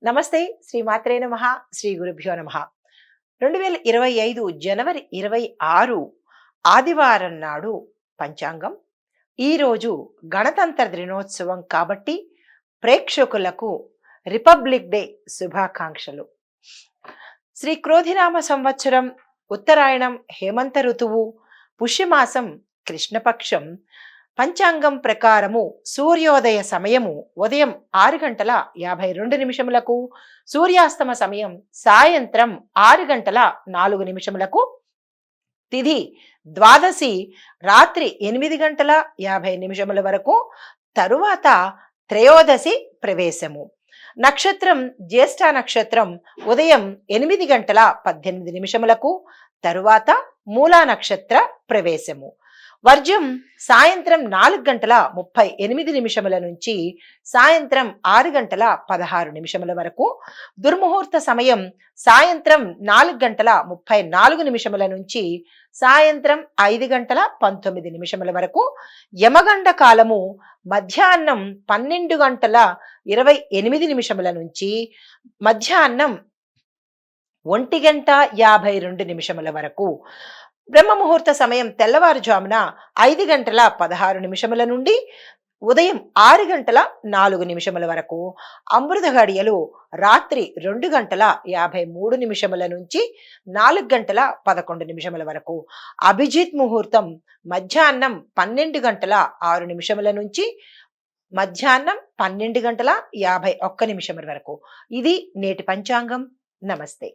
నమస్తే. శ్రీ మాత్రే నమః. శ్రీ గురుభ్యో నమః. 2025 జనవరి 26 ఆదివారం నాడు పంచాంగం. ఈరోజు గణతంత్ర దినోత్సవం కాబట్టి ప్రేక్షకులకు రిపబ్లిక్ డే శుభాకాంక్షలు. శ్రీ క్రోధినామ సంవత్సరం, ఉత్తరాయణం, హేమంత ఋతువు, పుష్యమాసం, కృష్ణపక్షం. పంచాంగం ప్రకారము సూర్యోదయ సమయము ఉదయం 6:52, సూర్యాస్తమ సమయం సాయంత్రం 6:04. తిథి ద్వాదశి రాత్రి 8:50 వరకు. తరువాత త్రయోదశి ప్రవేశము. నక్షత్రం జ్యేష్ఠ నక్షత్రం ఉదయం 8:18, తరువాత మూలా నక్షత్ర ప్రవేశము. వర్జం సాయంత్రం 4:38 నుంచి సాయంత్రం 6:16 వరకు. దుర్ముహూర్త సమయం సాయంత్రం 4:34 నుంచి సాయంత్రం 5:19 వరకు. యమగండ కాలము మధ్యాహ్నం 12:28 నుంచి మధ్యాహ్నం 1:52 వరకు. బ్రహ్మ ముహూర్త సమయం తెల్లవారుజామున 5:16 నుండి ఉదయం 6:04 వరకు. అమృత గడియలు రాత్రి 2:53 నుంచి 4:11 వరకు. అభిజిత్ ముహూర్తం మధ్యాహ్నం 12:06 నుంచి మధ్యాహ్నం 12:51 వరకు. ఇది నేటి పంచాంగం. నమస్తే.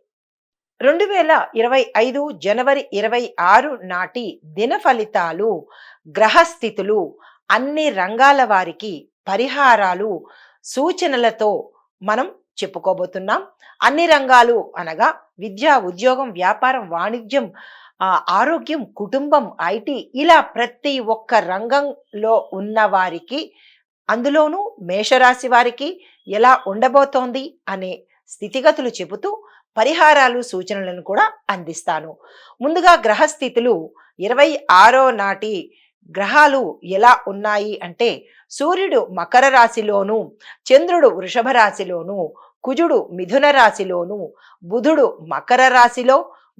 2025 జనవరి 26 నాటి దిన ఫలితాలు, గ్రహస్థితులు, అన్ని రంగాల వారికి పరిహారాలు, సూచనలతో మనం చెప్పుకోబోతున్నాం. అన్ని రంగాలు అనగా విద్య, ఉద్యోగం, వ్యాపారం, వాణిజ్యం, ఆరోగ్యం, కుటుంబం, ఐటీ, ఇలా ప్రతి ఒక్క రంగంలో ఉన్న వారికి, అందులోనూ మేషరాశి వారికి ఎలా ఉండబోతోంది అనే స్థితిగతులు చెబుతూ పరిహారాలు, సూచనలను కూడా అందిస్తాను. ముందుగా గ్రహస్థితులు 26 నాటి గ్రహాలు ఎలా ఉన్నాయి అంటే, సూర్యుడు మకర రాశిలోను, చంద్రుడు వృషభ రాశిలోను, కుజుడు మిథున రాశిలోను, బుధుడు మకర రాశిలో,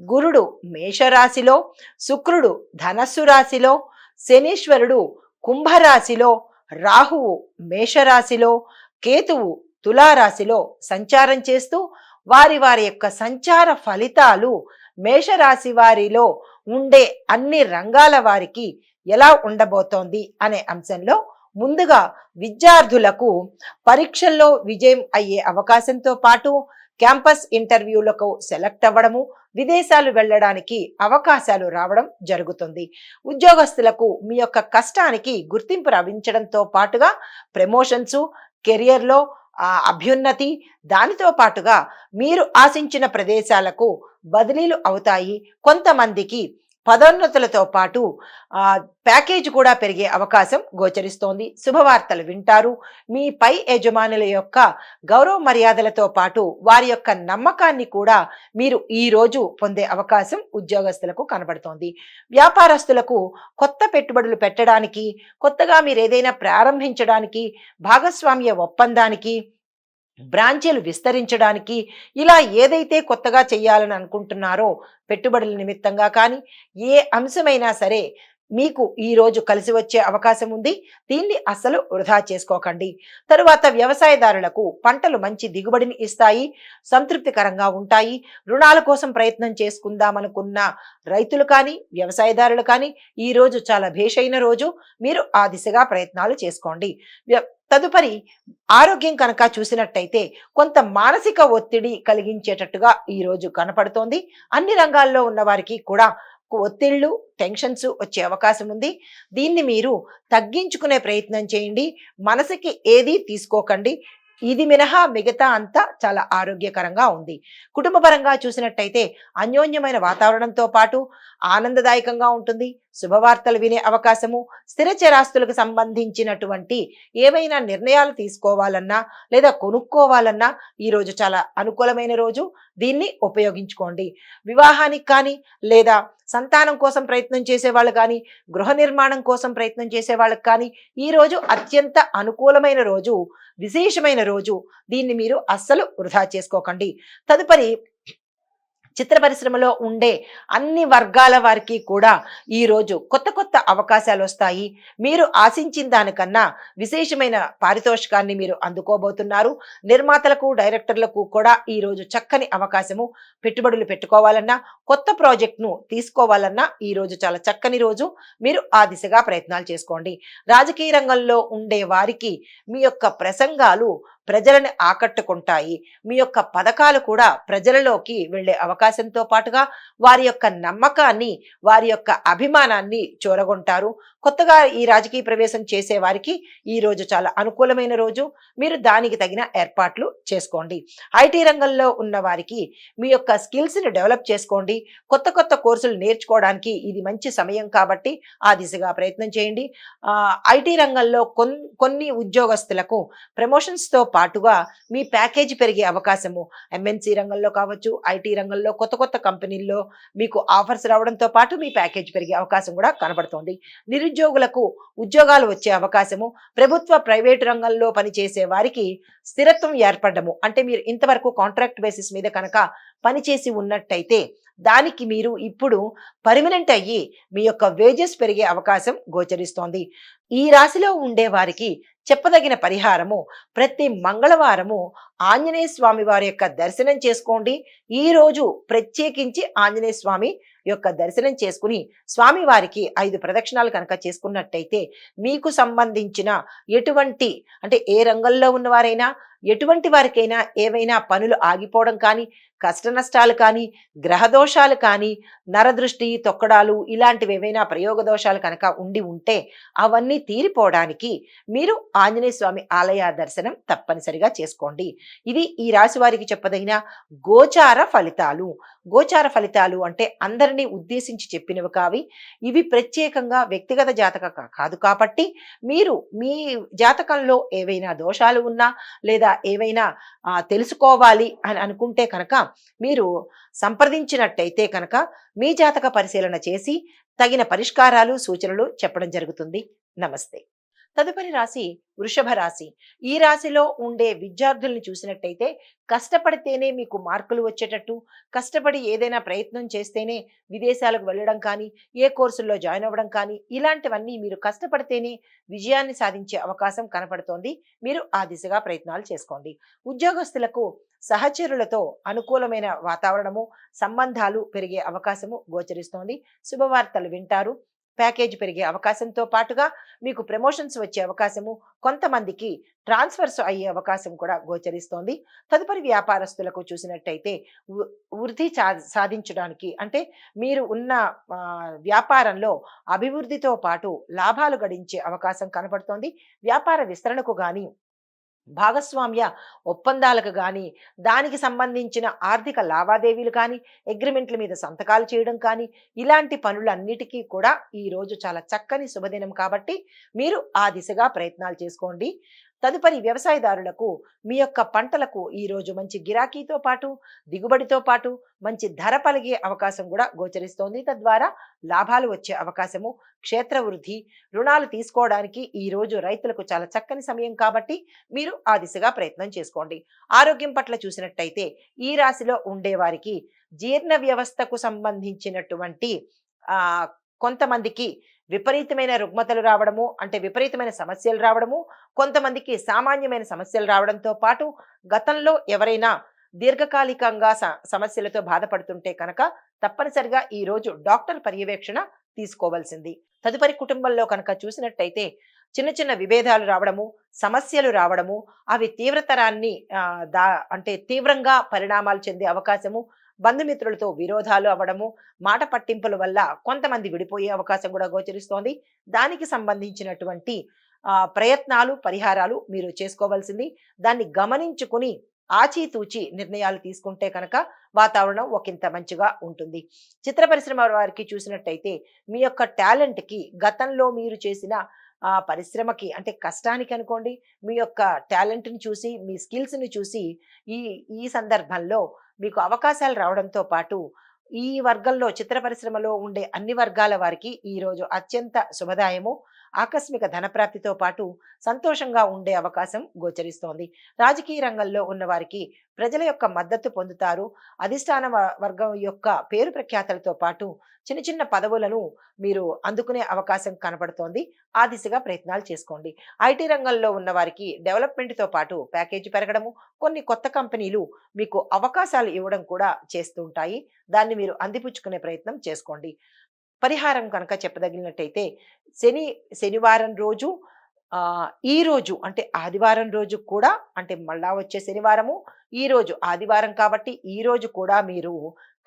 గురుడు మేషరాశిలో, శుక్రుడు ధనస్సు రాశిలో, శనీశ్వరుడు కుంభరాశిలో, రాహువు మేషరాశిలో, కేతువు తులారాశిలో సంచారం చేస్తూ వారి వారి యొక్క సంచార ఫలితాలు మేషరాశి వారిలో ఉండే అన్ని రంగాల వారికి ఎలా ఉండబోతోంది అనే అంశంలో ముందుగా విద్యార్థులకు పరీక్షల్లో విజయం అయ్యే అవకాశంతో పాటు క్యాంపస్ ఇంటర్వ్యూలకు సెలెక్ట్ అవ్వడము, విదేశాలు వెళ్ళడానికి అవకాశాలు రావడం జరుగుతుంది. ఉద్యోగస్తులకు మీ యొక్క కష్టానికి గుర్తింపు లభించడంతో పాటుగా ప్రమోషన్స్, కెరియర్లో అభ్యున్నతి, దానితో పాటుగా మీరు ఆశించిన ప్రదేశాలకు బదిలీలు అవుతాయి. కొంతమందికి పదోన్నతులతో పాటు ప్యాకేజ్ కూడా పెరిగే అవకాశం గోచరిస్తోంది. శుభవార్తలు వింటారు. మీ పై యజమానుల యొక్క గౌరవ మర్యాదలతో పాటు వారి యొక్క నమ్మకాన్ని కూడా మీరు ఈ రోజు పొందే అవకాశం ఉద్యోగస్తులకు కనబడుతోంది. వ్యాపారస్తులకు కొత్త పెట్టుబడులు పెట్టడానికి, కొత్తగా మీరు ఏదైనా ప్రారంభించడానికి, భాగస్వామ్య ఒప్పందానికి, బ్రాంచీలు విస్తరించడానికి, ఇలా ఏదైతే కొత్తగా చేయాలని అనుకుంటున్నారో పెట్టుబడుల నిమిత్తంగా కానీ ఏ అంశమైనా సరే మీకు ఈ రోజు కలిసి వచ్చే అవకాశం ఉంది. దీన్ని అస్సలు వృధా చేసుకోకండి. తరువాత వ్యవసాయదారులకు పంటలు మంచి దిగుబడిని ఇస్తాయి, సంతృప్తికరంగా ఉంటాయి. రుణాల కోసం ప్రయత్నం చేసుకుందామనుకున్న రైతులు కానీ, వ్యవసాయదారులు కానీ ఈ రోజు చాలా భేషైన రోజు. మీరు ఆ దిశగా ప్రయత్నాలు చేసుకోండి. తదుపరి ఆరోగ్యం కనుక చూసినట్టయితే కొంత మానసిక ఒత్తిడి కలిగించేటట్టుగా ఈ రోజు కనపడుతోంది. అన్ని రంగాల్లో ఉన్న వారికి కూడా ఒత్తిళ్లు, టెన్షన్స్ వచ్చే అవకాశం ఉంది. దీన్ని మీరు తగ్గించుకునే ప్రయత్నం చేయండి. మనసుకి ఏది తీసుకోకండి. ఇది మినహా మిగతా అంతా చాలా ఆరోగ్యకరంగా ఉంది. కుటుంబపరంగా చూసినట్టయితే అన్యోన్యమైన వాతావరణంతో పాటు ఆనందదాయకంగా ఉంటుంది. శుభవార్తలు వినే అవకాశము, స్థిర చరాస్తులకు సంబంధించినటువంటి ఏవైనా నిర్ణయాలు తీసుకోవాలన్నా లేదా కొనుక్కోవాలన్నా ఈరోజు చాలా అనుకూలమైన రోజు. దీన్ని ఉపయోగించుకోండి. వివాహానికి కానీ లేదా సంతానం కోసం ప్రయత్నం చేసేవాళ్ళు కానీ, గృహ నిర్మాణం కోసం ప్రయత్నం చేసే వాళ్ళకి కానీ ఈ రోజు అత్యంత అనుకూలమైన రోజు, విశేషమైన రోజు. దీన్ని మీరు అస్సలు వృధా చేసుకోకండి. తదుపరి చిత్ర పరిశ్రమలో ఉండే అన్ని వర్గాల వారికి కూడా ఈరోజు కొత్త కొత్త అవకాశాలు వస్తాయి. మీరు ఆశించిన దానికన్నా విశేషమైన పారితోషికాన్ని మీరు అందుకోబోతున్నారు. నిర్మాతలకు, డైరెక్టర్లకు కూడా ఈరోజు చక్కని అవకాశము. పెట్టుబడులు పెట్టుకోవాలన్నా, కొత్త ప్రాజెక్ట్ను తీసుకోవాలన్నా ఈరోజు చాలా చక్కని రోజు. మీరు ఆ దిశగా ప్రయత్నాలు చేసుకోండి. రాజకీయ రంగంలో ఉండే వారికి మీ యొక్క ప్రసంగాలు ప్రజలను ఆకట్టుకుంటాయి. మీ యొక్క పథకాలు కూడా ప్రజలలోకి వెళ్ళే అవకాశంతో పాటుగా వారి యొక్క నమ్మకాన్ని, వారి యొక్క అభిమానాన్ని చూరగొంటారు. కొత్తగా ఈ రాజకీయ ప్రవేశం చేసే వారికి ఈ రోజు చాలా అనుకూలమైన రోజు. మీరు దానికి తగిన ఏర్పాట్లు చేసుకోండి. ఐటీ రంగంలో ఉన్న వారికి మీ యొక్క స్కిల్స్ని డెవలప్ చేసుకోండి. కొత్త కొత్త కోర్సులు నేర్చుకోవడానికి ఇది మంచి సమయం కాబట్టి ఆ దిశగా ప్రయత్నం చేయండి. ఐటీ రంగంలో కొన్ని ఉద్యోగస్తులకు ప్రమోషన్స్తో పాటుగా మీ ప్యాకేజీ పెరిగే అవకాశము. ఎంఎన్సి రంగంలో కావచ్చు, ఐటీ రంగంలో కొత్త కొత్త కంపెనీల్లో మీకు ఆఫర్స్ రావడంతో పాటు మీ ప్యాకేజీ పెరిగే అవకాశం కూడా కనబడుతోంది. నిరుద్యోగులకు ఉద్యోగాలు వచ్చే అవకాశము. ప్రభుత్వ ప్రైవేటు రంగంలో పనిచేసే వారికి స్థిరత్వం ఏర్పడము. అంటే మీరు ఇంతవరకు కాంట్రాక్ట్ బేసిస్ మీద కనుక పనిచేసి ఉన్నట్టయితే దానికి మీరు ఇప్పుడు పర్మనెంట్ అయ్యి మీ యొక్క వేజెస్ పెరిగే అవకాశం గోచరిస్తోంది. ఈ రాశిలో ఉండే వారికి చెప్పదగిన పరిహారము, ప్రతి మంగళవారము ఆంజనేయ స్వామి వారి యొక్క దర్శనం చేసుకోండి. ఈ రోజు ప్రత్యేకించి ఆంజనేయ స్వామి యొక్క దర్శనం చేసుకుని స్వామి వారికి 5 ప్రదక్షిణాలు కనుక చేసుకున్నట్టయితే మీకు సంబంధించిన ఎటువంటి, అంటే ఏ రంగంలో ఉన్నవారైనా, ఎటువంటి వారికైనా ఏవైనా పనులు ఆగిపోవడం కానీ, కష్ట నష్టాలు కానీ, గ్రహదోషాలు కానీ, నరదృష్టి, తొక్కడాలు ఇలాంటివి ఏవైనా ప్రయోగ దోషాలు కనుక ఉంటే అవన్నీ తీరిపోవడానికి మీరు ఆంజనేయ స్వామి ఆలయ దర్శనం తప్పనిసరిగా చేసుకోండి. ఇది ఈ రాశి వారికి చెప్పదగిన గోచార ఫలితాలు. గోచార ఫలితాలు అంటే అందరినీ ఉద్దేశించి చెప్పినవి కావి. ఇవి ప్రత్యేకంగా వ్యక్తిగత జాతక కాదు కాబట్టి మీరు మీ జాతకంలో ఏవైనా దోషాలు ఉన్నా లేదా ఏవైనా తెలుసుకోవాలి అని అనుకుంటే కనుక మీరు సంప్రదించినట్టయితే కనుక మీ జాతక పరిశీలన చేసి తగిన పరిష్కారాలు, సూచనలు చెప్పడం జరుగుతుంది. నమస్తే. తదుపరి రాశి వృషభ రాశి. ఈ రాశిలో ఉండే విద్యార్థుల్ని చూసినట్టయితే కష్టపడితేనే మీకు మార్కులు వచ్చేటట్టు, కష్టపడి ఏదైనా ప్రయత్నం చేస్తేనే విదేశాలకు వెళ్ళడం కానీ, ఏ కోర్సుల్లో జాయిన్ అవ్వడం కానీ, ఇలాంటివన్నీ మీరు కష్టపడితేనే విజయాన్ని సాధించే అవకాశం కనపడుతోంది. మీరు ఆ దిశగా ప్రయత్నాలు చేసుకోండి. ఉద్యోగస్తులకు సహచరులతో అనుకూలమైన వాతావరణము, సంబంధాలు పెరిగే అవకాశము గోచరిస్తోంది. శుభవార్తలు వింటారు. ప్యాకేజ్ పెరిగే అవకాశంతో పాటుగా మీకు ప్రమోషన్స్ వచ్చే అవకాశము, కొంతమందికి ట్రాన్స్ఫర్స్ అయ్యే అవకాశం కూడా గోచరిస్తోంది. తదుపరి వ్యాపారస్తులకు చూసినట్టయితే వృద్ధి సాధించడానికి, అంటే మీరు ఉన్న వ్యాపారంలో అభివృద్ధితో పాటు లాభాలు గడించే అవకాశం కనపడుతోంది. వ్యాపార విస్తరణకు కానీ, భాగస్వామ్య ఒప్పందాలకు కానీ, దానికి సంబంధించిన ఆర్థిక లావాదేవీలు కానీ, అగ్రిమెంట్ల మీద సంతకాలు చేయడం కానీ, ఇలాంటి పనులన్నిటికీ కూడా ఈరోజు చాలా చక్కని శుభదినం కాబట్టి మీరు ఆ దిశగా ప్రయత్నాలు చేసుకోండి. తదుపరి వ్యవసాయదారులకు మీ యొక్క పంటలకు ఈరోజు మంచి గిరాకీతో పాటు, దిగుబడితో పాటు మంచి ధర పలిగే అవకాశం కూడా గోచరిస్తోంది. తద్వారా లాభాలు వచ్చే అవకాశము, క్షేత్ర వృద్ధి, రుణాలు తీసుకోవడానికి ఈరోజు రైతులకు చాలా చక్కని సమయం కాబట్టి మీరు ఆ దిశగా ప్రయత్నం చేసుకోండి. ఆరోగ్యం పట్ల చూసినట్టయితే ఈ రాశిలో ఉండేవారికి జీర్ణ వ్యవస్థకు సంబంధించినటువంటి కొంతమందికి విపరీతమైన రుగ్మతలు రావడము, అంటే విపరీతమైన సమస్యలు రావడము, కొంతమందికి సామాన్యమైన సమస్యలు రావడంతో పాటు గతంలో ఎవరైనా దీర్ఘకాలికంగా సమస్యలతో బాధపడుతుంటే కనుక తప్పనిసరిగా ఈరోజు డాక్టర్ పర్యవేక్షణ తీసుకోవాల్సింది. తదుపరి కుటుంబంలో కనుక చూసినట్టయితే చిన్న చిన్న విభేదాలు రావడము, సమస్యలు రావడము, అవి తీవ్రతరాన్ని అంటే తీవ్రంగా పరిణామాలు చెందే అవకాశము, బంధుమిత్రులతో విరోధాలు అవ్వడము, మాట పట్టింపుల వల్ల కొంతమంది విడిపోయే అవకాశం కూడా గోచరిస్తోంది. దానికి సంబంధించినటువంటి ప్రయత్నాలు, పరిహారాలు మీరు చేసుకోవాల్సింది. దాన్ని గమనించుకుని ఆచితూచి నిర్ణయాలు తీసుకుంటే కనుక వాతావరణం ఒకంత మంచిగా ఉంటుంది. చిత్ర పరిశ్రమ వారికి చూసినట్టయితే మీ యొక్క టాలెంట్కి, గతంలో మీరు చేసిన పరిశ్రమకి, అంటే కష్టానికి అనుకోండి, మీ యొక్క టాలెంట్ని చూసి, మీ స్కిల్స్ని చూసి ఈ ఈ సందర్భంలో మీకు అవకాశాలు రావడంతో పాటు ఈ వర్గంలో చిత్ర పరిశ్రమలో ఉండే అన్ని వర్గాల వారికి ఈ రోజు అత్యంత శుభదాయము. ఆకస్మిక ధనప్రాప్తితో పాటు సంతోషంగా ఉండే అవకాశం గోచరిస్తోంది. రాజకీయ రంగంలో ఉన్న వారికి ప్రజల యొక్క మద్దతు పొందుతారు. అధిష్టాన వర్గం యొక్క పేరు ప్రఖ్యాతలతో పాటు చిన్న చిన్న పదవులను మీరు అందుకునే అవకాశం కనపడుతోంది. ఆ దిశగా ప్రయత్నాలు చేసుకోండి. ఐటీ రంగంలో ఉన్న వారికి డెవలప్మెంట్‌తో పాటు ప్యాకేజీ పెరగడము, కొన్ని కొత్త కంపెనీలు మీకు అవకాశాలు ఇవ్వడం కూడా చేస్తూ ఉంటాయి. దాన్ని మీరు అందిపుచ్చుకునే ప్రయత్నం చేసుకోండి. పరిహారం కనుక చెప్పదగినట్టయితే శనివారం రోజు ఈ రోజు అంటే ఆదివారం రోజు కూడా అంటే మళ్ళా వచ్చే శనివారము, ఈ రోజు ఆదివారం కాబట్టి ఈ రోజు కూడా మీరు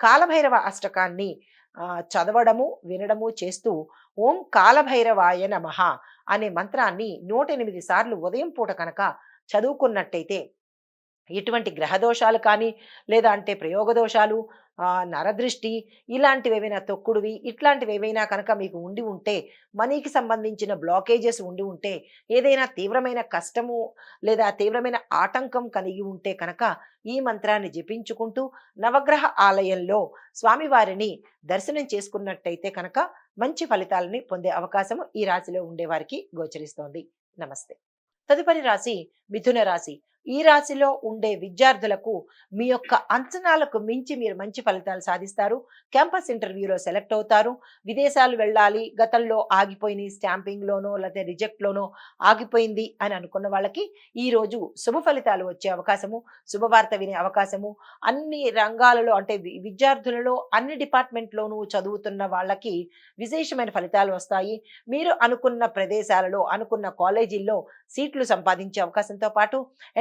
కాలభైరవ అష్టకాన్ని చదవడము, వినడము చేస్తూ ఓం కాలభైరవాయ నమః అనే మంత్రాన్ని 108 సార్లు ఉదయం పూట కనుక చదువుకున్నట్టయితే ఎటువంటి గ్రహ దోషాలు కానీ, లేదా అంటే ప్రయోగ దోషాలు, నరదృష్టి ఇలాంటివేవైనా తొక్కుడువి ఇట్లాంటివేవైనా కనుక మీకు ఉండి ఉంటే, మనీకి సంబంధించిన బ్లాకేజెస్ ఉండి ఉంటే, ఏదైనా తీవ్రమైన కష్టము లేదా తీవ్రమైన ఆటంకం కలిగి ఉంటే కనుక ఈ మంత్రాన్ని జపించుకుంటూ నవగ్రహ ఆలయంలో స్వామివారిని దర్శనం చేసుకున్నట్టయితే కనుక మంచి ఫలితాలని పొందే అవకాశం ఈ రాశిలో ఉండేవారికి గోచరిస్తోంది. నమస్తే. తదుపరి రాశి మిథున రాశి. ఈ రాశిలో ఉండే విద్యార్థులకు మీ యొక్క అంచనాలకు మించి మీరు మంచి ఫలితాలు సాధిస్తారు. క్యాంపస్ ఇంటర్వ్యూలో సెలెక్ట్ అవుతారు. విదేశాలు వెళ్ళాలి, గతంలో ఆగిపోయిన స్టాంపింగ్‌లోనో లేతే రిజెక్ట్‌లోనో ఆగిపోయింది అని అనుకున్న వాళ్ళకి ఈరోజు శుభ ఫలితాలు వచ్చే అవకాశము, శుభవార్త వినే అవకాశము, అన్ని రంగాలలో అంటే విద్యార్థులలో అన్ని డిపార్ట్‌మెంట్‌లోనూ చదువుతున్న వాళ్ళకి విశేషమైన ఫలితాలు వస్తాయి. మీరు అనుకున్న ప్రదేశాలలో, అనుకున్న కాలేజీల్లో సీట్లు సంపాదించే అవకాశంతో పాటు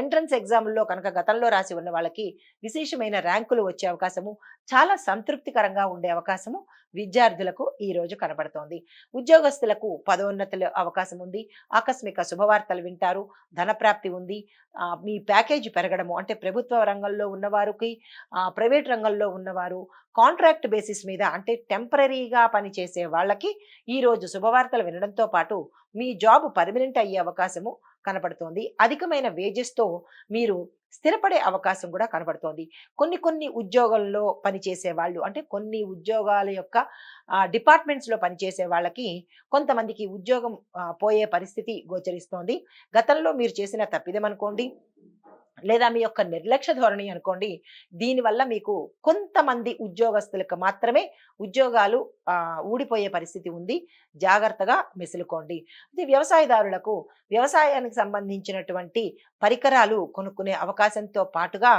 ఎంట్రన్స్ ఎగ్జామ్‌లో కనుక గతంలో రాసి ఉన్న వాళ్ళకి విశేషమైన ర్యాంకులు వచ్చే అవకాశము, చాలా సంతృప్తికరంగా ఉండే అవకాశము విద్యార్థులకు ఈ రోజు కనపడుతోంది. ఉద్యోగస్తులకు పదోన్నతుల అవకాశం ఉంది. ఆకస్మిక శుభవార్తలు వింటారు. ధనప్రాప్తి ఉంది. మీ ప్యాకేజీ పెరగడము అంటే ప్రభుత్వ రంగంలో ఉన్నవారికి, ప్రైవేట్ రంగంలో ఉన్నవారు కాంట్రాక్ట్ బేసిస్ మీద అంటే టెంపరరీగా పనిచేసే వాళ్ళకి ఈ రోజు శుభవార్తలు వినడంతో పాటు మీ జాబ్ పర్మనెంట్ అయ్యే అవకాశము కనపడుతోంది. అధికమైన వేజెస్‌తో మీరు స్థిరపడే అవకాశం కూడా కనపడుతోంది. కొన్ని కొన్ని ఉద్యోగంలో పనిచేసే వాళ్ళు అంటే కొన్ని ఉద్యోగాల యొక్క డిపార్ట్మెంట్స్‌లో పనిచేసే వాళ్ళకి కొంతమందికి ఉద్యోగం పోయే పరిస్థితి గోచరిస్తోంది. గతంలో మీరు చేసిన తప్పిదం అనుకోండి, లేదా మీ యొక్క నిర్లక్ష్య ధోరణి అనుకోండి. దీనివల్ల మీకు కొంతమంది ఉద్యోగస్తులకు మాత్రమే ఉద్యోగాలు ఊడిపోయే పరిస్థితి ఉంది. జాగ్రత్తగా మెసులుకోండి. ఇది వ్యవసాయదారులకు వ్యవసాయానికి సంబంధించినటువంటి పరికరాలు కొనుక్కునే అవకాశంతో పాటుగా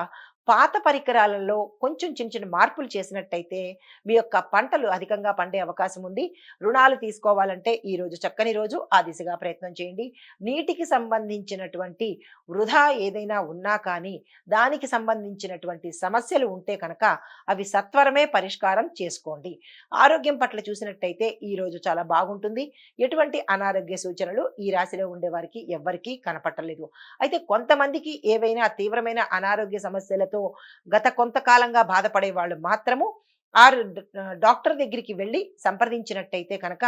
పాత పరికరాలలో కొంచెం చిన్న చిన్న మార్పులు చేసినట్టయితే మీ యొక్క పంటలు అధికంగా పండే అవకాశం ఉంది. రుణాలు తీసుకోవాలంటే ఈ రోజు చక్కని రోజు. ఆ దిశగా ప్రయత్నం చేయండి. నీటికి సంబంధించినటువంటి వృధా ఏదైనా ఉన్నా కానీ దానికి సంబంధించినటువంటి సమస్యలు ఉంటే కనుక అవి సత్వరమే పరిష్కారం చేసుకోండి. ఆరోగ్యం పట్ల చూసినట్టయితే ఈ రోజు చాలా బాగుంటుంది. ఎటువంటి అనారోగ్య సూచనలు ఈ రాశిలో ఉండే వారికి ఎవ్వరికీ కనపట్టలేదు. అయితే కొంతమందికి ఏవైనా తీవ్రమైన అనారోగ్య సమస్యలతో గత కొంతకాలంగా బాధపడే వాళ్ళు మాత్రము ఆరు డాక్టర్ దగ్గరికి వెళ్ళి సంప్రదించినట్టయితే కనుక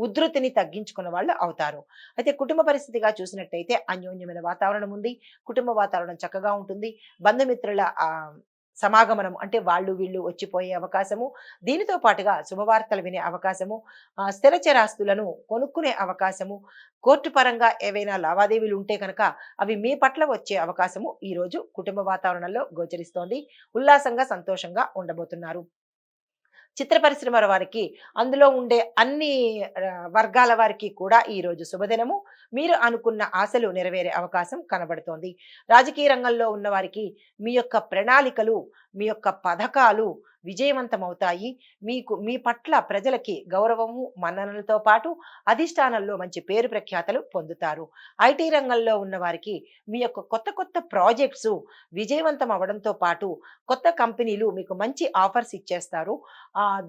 ఉధృతిని తగ్గించుకున్న వాళ్ళు అవుతారు. అయితే కుటుంబ పరిస్థితిగా చూసినట్టయితే అన్యోన్యమైన వాతావరణం ఉంది. కుటుంబ వాతావరణం చక్కగా ఉంటుంది. బంధుమిత్రుల సమాగమనం అంటే వాళ్ళు వీళ్ళు వచ్చిపోయే అవకాశము, దీనితో పాటుగా శుభవార్తలు వినే అవకాశము, స్థిరచరాస్తులను కొనుక్కునే అవకాశము, కోర్టు పరంగా ఏవైనా లావాదేవీలు ఉంటే కనుక అవి మీ పట్ల వచ్చే అవకాశము ఈ రోజు కుటుంబ వాతావరణంలో గోచరిస్తోంది. ఉల్లాసంగా సంతోషంగా ఉండబోతున్నారు. చిత్ర పరిశ్రమల వారికి, అందులో ఉండే అన్ని వర్గాల వారికి కూడా ఈ రోజు శుభదినము. మీరు అనుకున్న ఆశలు నెరవేరే అవకాశం కనబడుతోంది. రాజకీయ రంగంలో ఉన్న వారికి మీ యొక్క ప్రణాళికలు, మీ యొక్క పథకాలు విజయవంతమవుతాయి. మీకు మీ పట్ల ప్రజలకి గౌరవము, మన్ననలతో పాటు అధిష్టానంలో మంచి పేరు ప్రఖ్యాతలు పొందుతారు. ఐటీ రంగంలో ఉన్న వారికి మీ యొక్క కొత్త కొత్త ప్రాజెక్ట్స్ విజయవంతం అవ్వడంతో పాటు కొత్త కంపెనీలు మీకు మంచి ఆఫర్స్ ఇచ్చేస్తారు.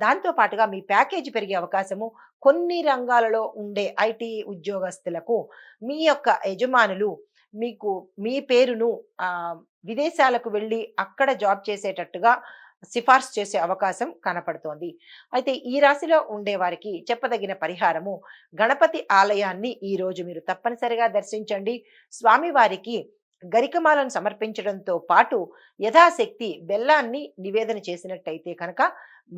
దాంతో పాటుగా మీ ప్యాకేజీ పెరిగే అవకాశము, కొన్ని రంగాలలో ఉండే ఐటీ ఉద్యోగస్తులకు మీ యొక్క యజమానులు మీకు మీ పేరును విదేశాలకు వెళ్ళి అక్కడ జాబ్ చేసేటట్టుగా సిఫార్సు చేసే అవకాశం కనపడుతోంది. అయితే ఈ రాశిలో ఉండే వారికి చెప్పదగిన పరిహారము, గణపతి ఆలయాన్ని ఈ రోజు మీరు తప్పనిసరిగా దర్శించండి. స్వామివారికి గరికమాలను సమర్పించడంతో పాటు యథాశక్తి బెల్లాన్ని నివేదన చేసినట్టయితే కనుక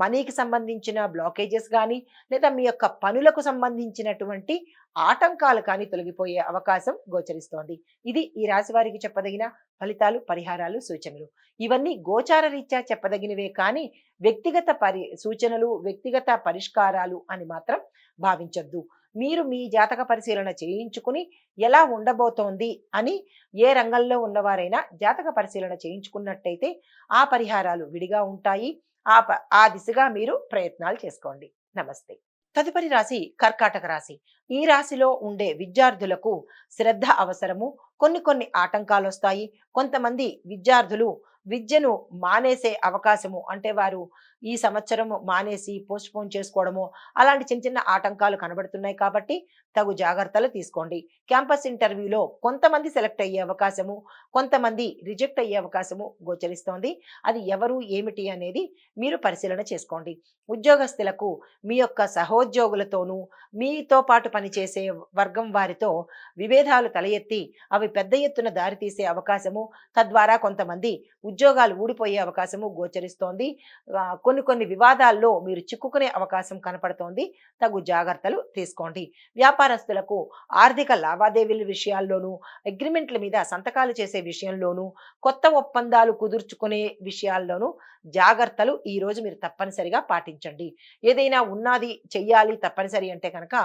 మనీకి సంబంధించిన బ్లాకేజెస్ కానీ లేదా మీ యొక్క పనులకు సంబంధించినటువంటి ఆటంకాలు కానీ తొలగిపోయే అవకాశం గోచరిస్తోంది. ఇది ఈ రాశి వారికి చెప్పదగిన ఫలితాలు, పరిహారాలు, సూచనలు. ఇవన్నీ గోచార రీత్యా చెప్పదగినవే కానీ వ్యక్తిగత సూచనలు, వ్యక్తిగత పరిష్కారాలు అని మాత్రం భావించొద్దు. మీరు మీ జాతక పరిశీలన చేయించుకుని ఎలా ఉండబోతోంది అని ఏ రంగంలో ఉన్నవారైనా జాతక పరిశీలన చేయించుకున్నట్టయితే ఆ పరిహారాలు విడిగా ఉంటాయి. ఆ దిశగా మీరు ప్రయత్నాలు చేసుకోండి. నమస్తే. తదుపరి రాశి కర్కాటక రాశి. ఈ రాశిలో ఉండే విద్యార్థులకు శ్రద్ధ అవసరము. కొన్ని ఆటంకాలు వస్తాయి. కొంతమంది విద్యార్థులు విద్యను మానేసే అవకాశము, అంటే వారు ఈ సంవత్సరం మానేసి పోస్ట్పోన్ చేసుకోవడము, అలాంటి చిన్న చిన్న ఆటంకాలు కనబడుతున్నాయి కాబట్టి తగు జాగ్రత్తలు తీసుకోండి. క్యాంపస్ ఇంటర్వ్యూలో కొంతమంది సెలెక్ట్ అయ్యే అవకాశము, కొంతమంది రిజెక్ట్ అయ్యే అవకాశము గోచరిస్తోంది. అది ఎవరు ఏమిటి అనేది మీరు పరిశీలన చేసుకోండి. ఉద్యోగస్తులకు మీ యొక్క సహోద్యోగులతోనూ మీతో పాటు పనిచేసే వర్గం వారితో విభేదాలు తల ఎత్తి అవి పెద్ద ఎత్తున దారితీసే అవకాశము, తద్వారా కొంతమంది ఉద్యోగాలు ఊడిపోయే అవకాశము గోచరిస్తోంది. కొన్ని వివాదాల్లో మీరు చిక్కుకునే అవకాశం కనపడుతోంది. తగు జాగ్రత్తలు తీసుకోండి. వ్యాపారస్తులకు ఆర్థిక లావాదేవీల విషయాల్లోనూ, అగ్రిమెంట్ల మీద సంతకాలు చేసే విషయంలోనూ, కొత్త ఒప్పందాలు కుదుర్చుకునే విషయాల్లోనూ జాగ్రత్తలు ఈ రోజు మీరు తప్పనిసరిగా పాటించండి. ఏదైనా ఉన్నది చెయ్యాలి తప్పనిసరి అంటే కనుక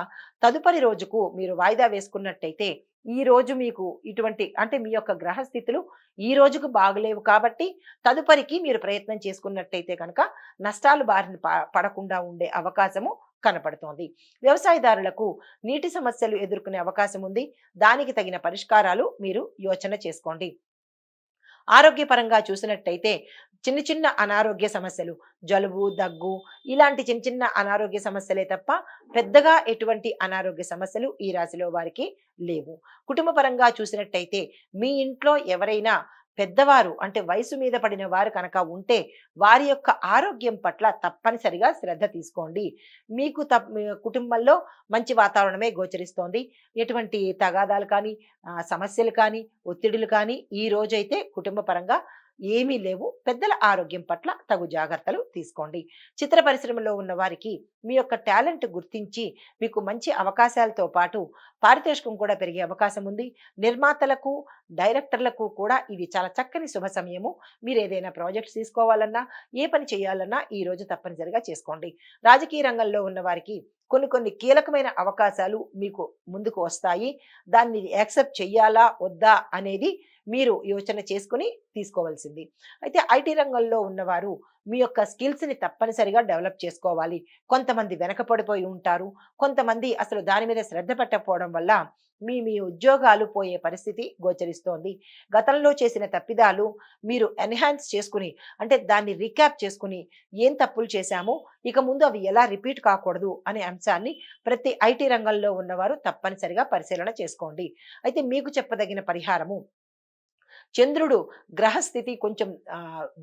తదుపరి రోజుకు మీరు వాయిదా వేసుకున్నట్టయితే ఈ రోజు మీకు ఇటువంటి, అంటే మీ యొక్క గ్రహస్థితులు ఈ రోజుకు బాగలేవు కాబట్టి తదుపరికి మీరు ప్రయత్నం చేసుకున్నట్టయితే కనుక నష్టాలు బారిన పడకుండా ఉండే అవకాశము కనపడుతోంది. వ్యవసాయదారులకు నీటి సమస్యలు ఎదుర్కొనే అవకాశం ఉంది. దానికి తగిన పరిష్కారాలు మీరు యోచన చేసుకోండి. ఆరోగ్యపరంగా చూసినట్టయితే చిన్న చిన్న అనారోగ్య సమస్యలు, జలుబు, దగ్గు, ఇలాంటి చిన్న చిన్న అనారోగ్య సమస్యలే తప్ప పెద్దగా ఎటువంటి అనారోగ్య సమస్యలు ఈ రాశిలో వారికి లేవు. కుటుంబ పరంగా చూసినట్టయితే మీ ఇంట్లో ఎవరైనా పెద్దవారు, అంటే వయసు మీద పడిన వారు కనుక ఉంటే వారి యొక్క ఆరోగ్యం పట్ల తప్పనిసరిగా శ్రద్ధ తీసుకోండి. మీకు మీ కుటుంబంలో మంచి వాతావరణమే గోచరిస్తోంది. ఎటువంటి తగాదాలు కానీ, సమస్యలు కానీ, ఒత్తిడులు కానీ ఈ రోజైతే కుటుంబ పరంగా ఏమీ లేవు. పెద్దల ఆరోగ్యం పట్ల తగు జాగ్రత్తలు తీసుకోండి. చిత్ర పరిశ్రమలో ఉన్న వారికి మీ యొక్క టాలెంట్ గుర్తించి మీకు మంచి అవకాశాలతో పాటు పారితోషికం కూడా పెరిగే అవకాశం ఉంది. నిర్మాతలకు, డైరెక్టర్లకు కూడా ఇది చాలా చక్కని శుభ సమయము. మీరు ఏదైనా ప్రాజెక్ట్స్ తీసుకోవాలన్నా, ఏ పని చేయాలన్నా ఈ రోజు తప్పనిసరిగా చేసుకోండి. రాజకీయ రంగంలో ఉన్న వారికి కొన్ని కీలకమైన అవకాశాలు మీకు ముందుకు వస్తాయి. దాన్ని యాక్సెప్ట్ చెయ్యాలా వద్దా అనేది మీరు యోచన చేసుకుని తీసుకోవాల్సింది. అయితే ఐటీ రంగంలో ఉన్నవారు మీ యొక్క స్కిల్స్ని తప్పనిసరిగా డెవలప్ చేసుకోవాలి. కొంతమంది వెనకపడిపోయి ఉంటారు. కొంతమంది అసలు దాని మీద శ్రద్ధ పెట్టకపోవడం వల్ల మీ ఉద్యోగాలు పోయే పరిస్థితి గోచరిస్తోంది. గతంలో చేసిన తప్పిదాలు మీరు ఎన్హాన్స్ చేసుకుని, అంటే దాన్ని రీక్యాప్ చేసుకుని ఏం తప్పులు చేశామో ఇక ముందు అవి ఎలా రిపీట్ కాకూడదు అనే అంశాన్ని ప్రతి ఐటీ రంగంలో ఉన్నవారు తప్పనిసరిగా పరిశీలన చేసుకోండి. అయితే మీకు చెప్పదగిన పరిహారము, చంద్రుడు గ్రహస్థితి కొంచెం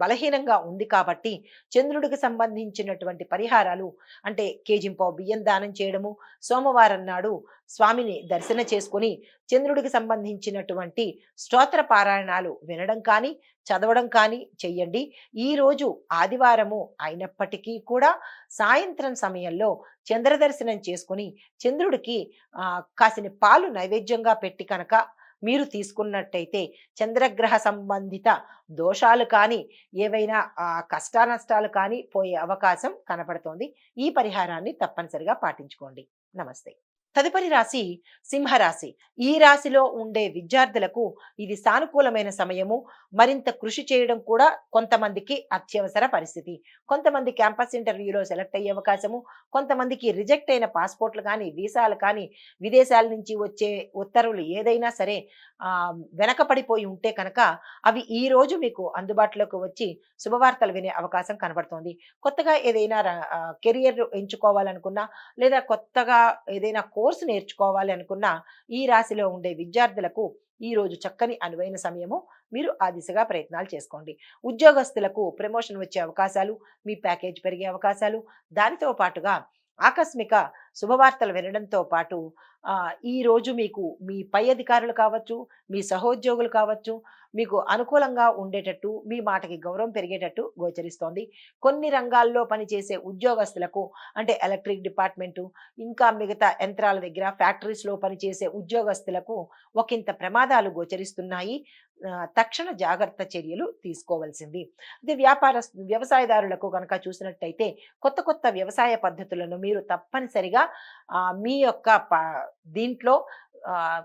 బలహీనంగా ఉంది కాబట్టి చంద్రుడికి సంబంధించినటువంటి పరిహారాలు, అంటే కేజింపావు బియ్యం దానం చేయడము, సోమవారం నాడు స్వామిని దర్శన చేసుకుని చంద్రుడికి సంబంధించినటువంటి స్తోత్ర పారాయణాలు వినడం కానీ, చదవడం కానీ చెయ్యండి. ఈరోజు ఆదివారము అయినప్పటికీ కూడా సాయంత్రం సమయంలో చంద్ర దర్శనం చేసుకుని చంద్రుడికి కాసిన పాలు నైవేద్యంగా పెట్టి కనుక మీరు తీసుకున్నట్టయితే చంద్రగ్రహ సంబంధిత దోషాలు కానీ, ఏవైనా కష్టానష్టాలు కానీ పోయే అవకాశం కనపడుతోంది. ఈ పరిహారాన్ని తప్పనిసరిగా పాటించుకోండి. నమస్తే. తదుపరి రాశి సింహరాశి. ఈ రాశిలో ఉండే విద్యార్థులకు ఇది సానుకూలమైన సమయము. మరింత కృషి చేయడం కూడా కొంతమందికి అత్యవసర పరిస్థితి. కొంతమంది క్యాంపస్ ఇంటర్వ్యూలో సెలెక్ట్ అయ్యే అవకాశము, కొంతమందికి రిజెక్ట్ అయిన పాస్పోర్ట్లు కానీ, వీసాలు కానీ, విదేశాల నుంచి వచ్చే ఉత్తర్వులు ఏదైనా సరే వెనకపడిపోయి ఉంటే కనుక అవి ఈ రోజు మీకు అందుబాటులోకి వచ్చి శుభవార్తలు వినే అవకాశం కనబడుతోంది. కొత్తగా ఏదైనా కెరియర్ ఎంచుకోవాలనుకున్నా, లేదా కొత్తగా ఏదైనా కోర్సు నేర్చుకోవాలి అనుకున్నా ఈ రాశిలో ఉండే విద్యార్థులకు ఈ రోజు చక్కని అనువైన సమయము. మీరు ఆ దిశగా ప్రయత్నాలు చేసుకోండి. ఉద్యోగస్తులకు ప్రమోషన్ వచ్చే అవకాశాలు, మీ ప్యాకేజ్ పెరిగే అవకాశాలు, దానితో పాటుగా ఆకస్మిక శుభవార్తలు వినడంతో పాటు ఈ రోజు మీకు మీ పై అధికారులు కావచ్చు, మీ సహోద్యోగులు కావచ్చు, మీకు అనుకూలంగా ఉండేటట్టు, మీ మాటకి గౌరవం పెరిగేటట్టు గోచరిస్తోంది. కొన్ని రంగాల్లో పనిచేసే ఉద్యోగస్తులకు అంటే ఎలక్ట్రిక్ డిపార్ట్మెంటు, ఇంకా మిగతా యంత్రాల దగ్గర ఫ్యాక్టరీస్‌లో పనిచేసే ఉద్యోగస్తులకు ఒకింత ప్రమాదాలు గోచరిస్తున్నాయి. తక్షణ జాగ్రత్త చర్యలు తీసుకోవాల్సింది. అదే వ్యవసాయదారులకు గనక చూసినట్టయితే కొత్త కొత్త వ్యవసాయ పద్ధతులను మీరు తప్పనిసరిగా మీ యొక్క దీంట్లో ఆహ్,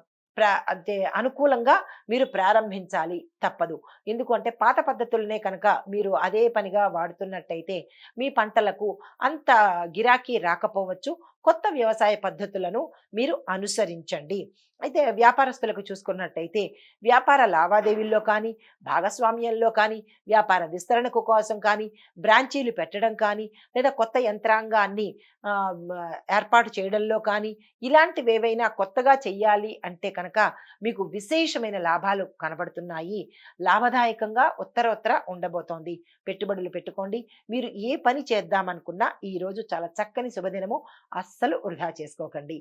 అంటే అనుకూలంగా మీరు ప్రారంభించాలి తప్పదు. ఎందుకంటే పాత పద్ధతులనే కనుక మీరు అదే పనిగా వాడుతున్నట్టయితే మీ పంటలకు అంత గిరాకీ రాకపోవచ్చు. కొత్త వ్యవసాయ పద్ధతులను మీరు అనుసరించండి. అయితే వ్యాపారస్తులకు చూసుకున్నట్టయితే వ్యాపార లావాదేవీల్లో కానీ, భాగస్వామ్యంలో కానీ, వ్యాపార విస్తరణకు కోసం కానీ, బ్రాంచీలు పెట్టడం కానీ, లేదా కొత్త యంత్రాంగాన్ని ఏర్పాటు చేయడంలో కానీ, ఇలాంటివేవైనా కొత్తగా చెయ్యాలి అంటే కనుక మీకు విశేషమైన లాభాలు కనబడుతున్నాయి. లాభదాయకంగా ఉత్తరోత్తర ఉండబోతోంది. పెట్టుబడులు పెట్టుకోండి. మీరు ఏ పని చేద్దామనుకున్నా ఈరోజు చాలా చక్కని శుభదినము. అస్సలు వృధా చేసుకోకండి.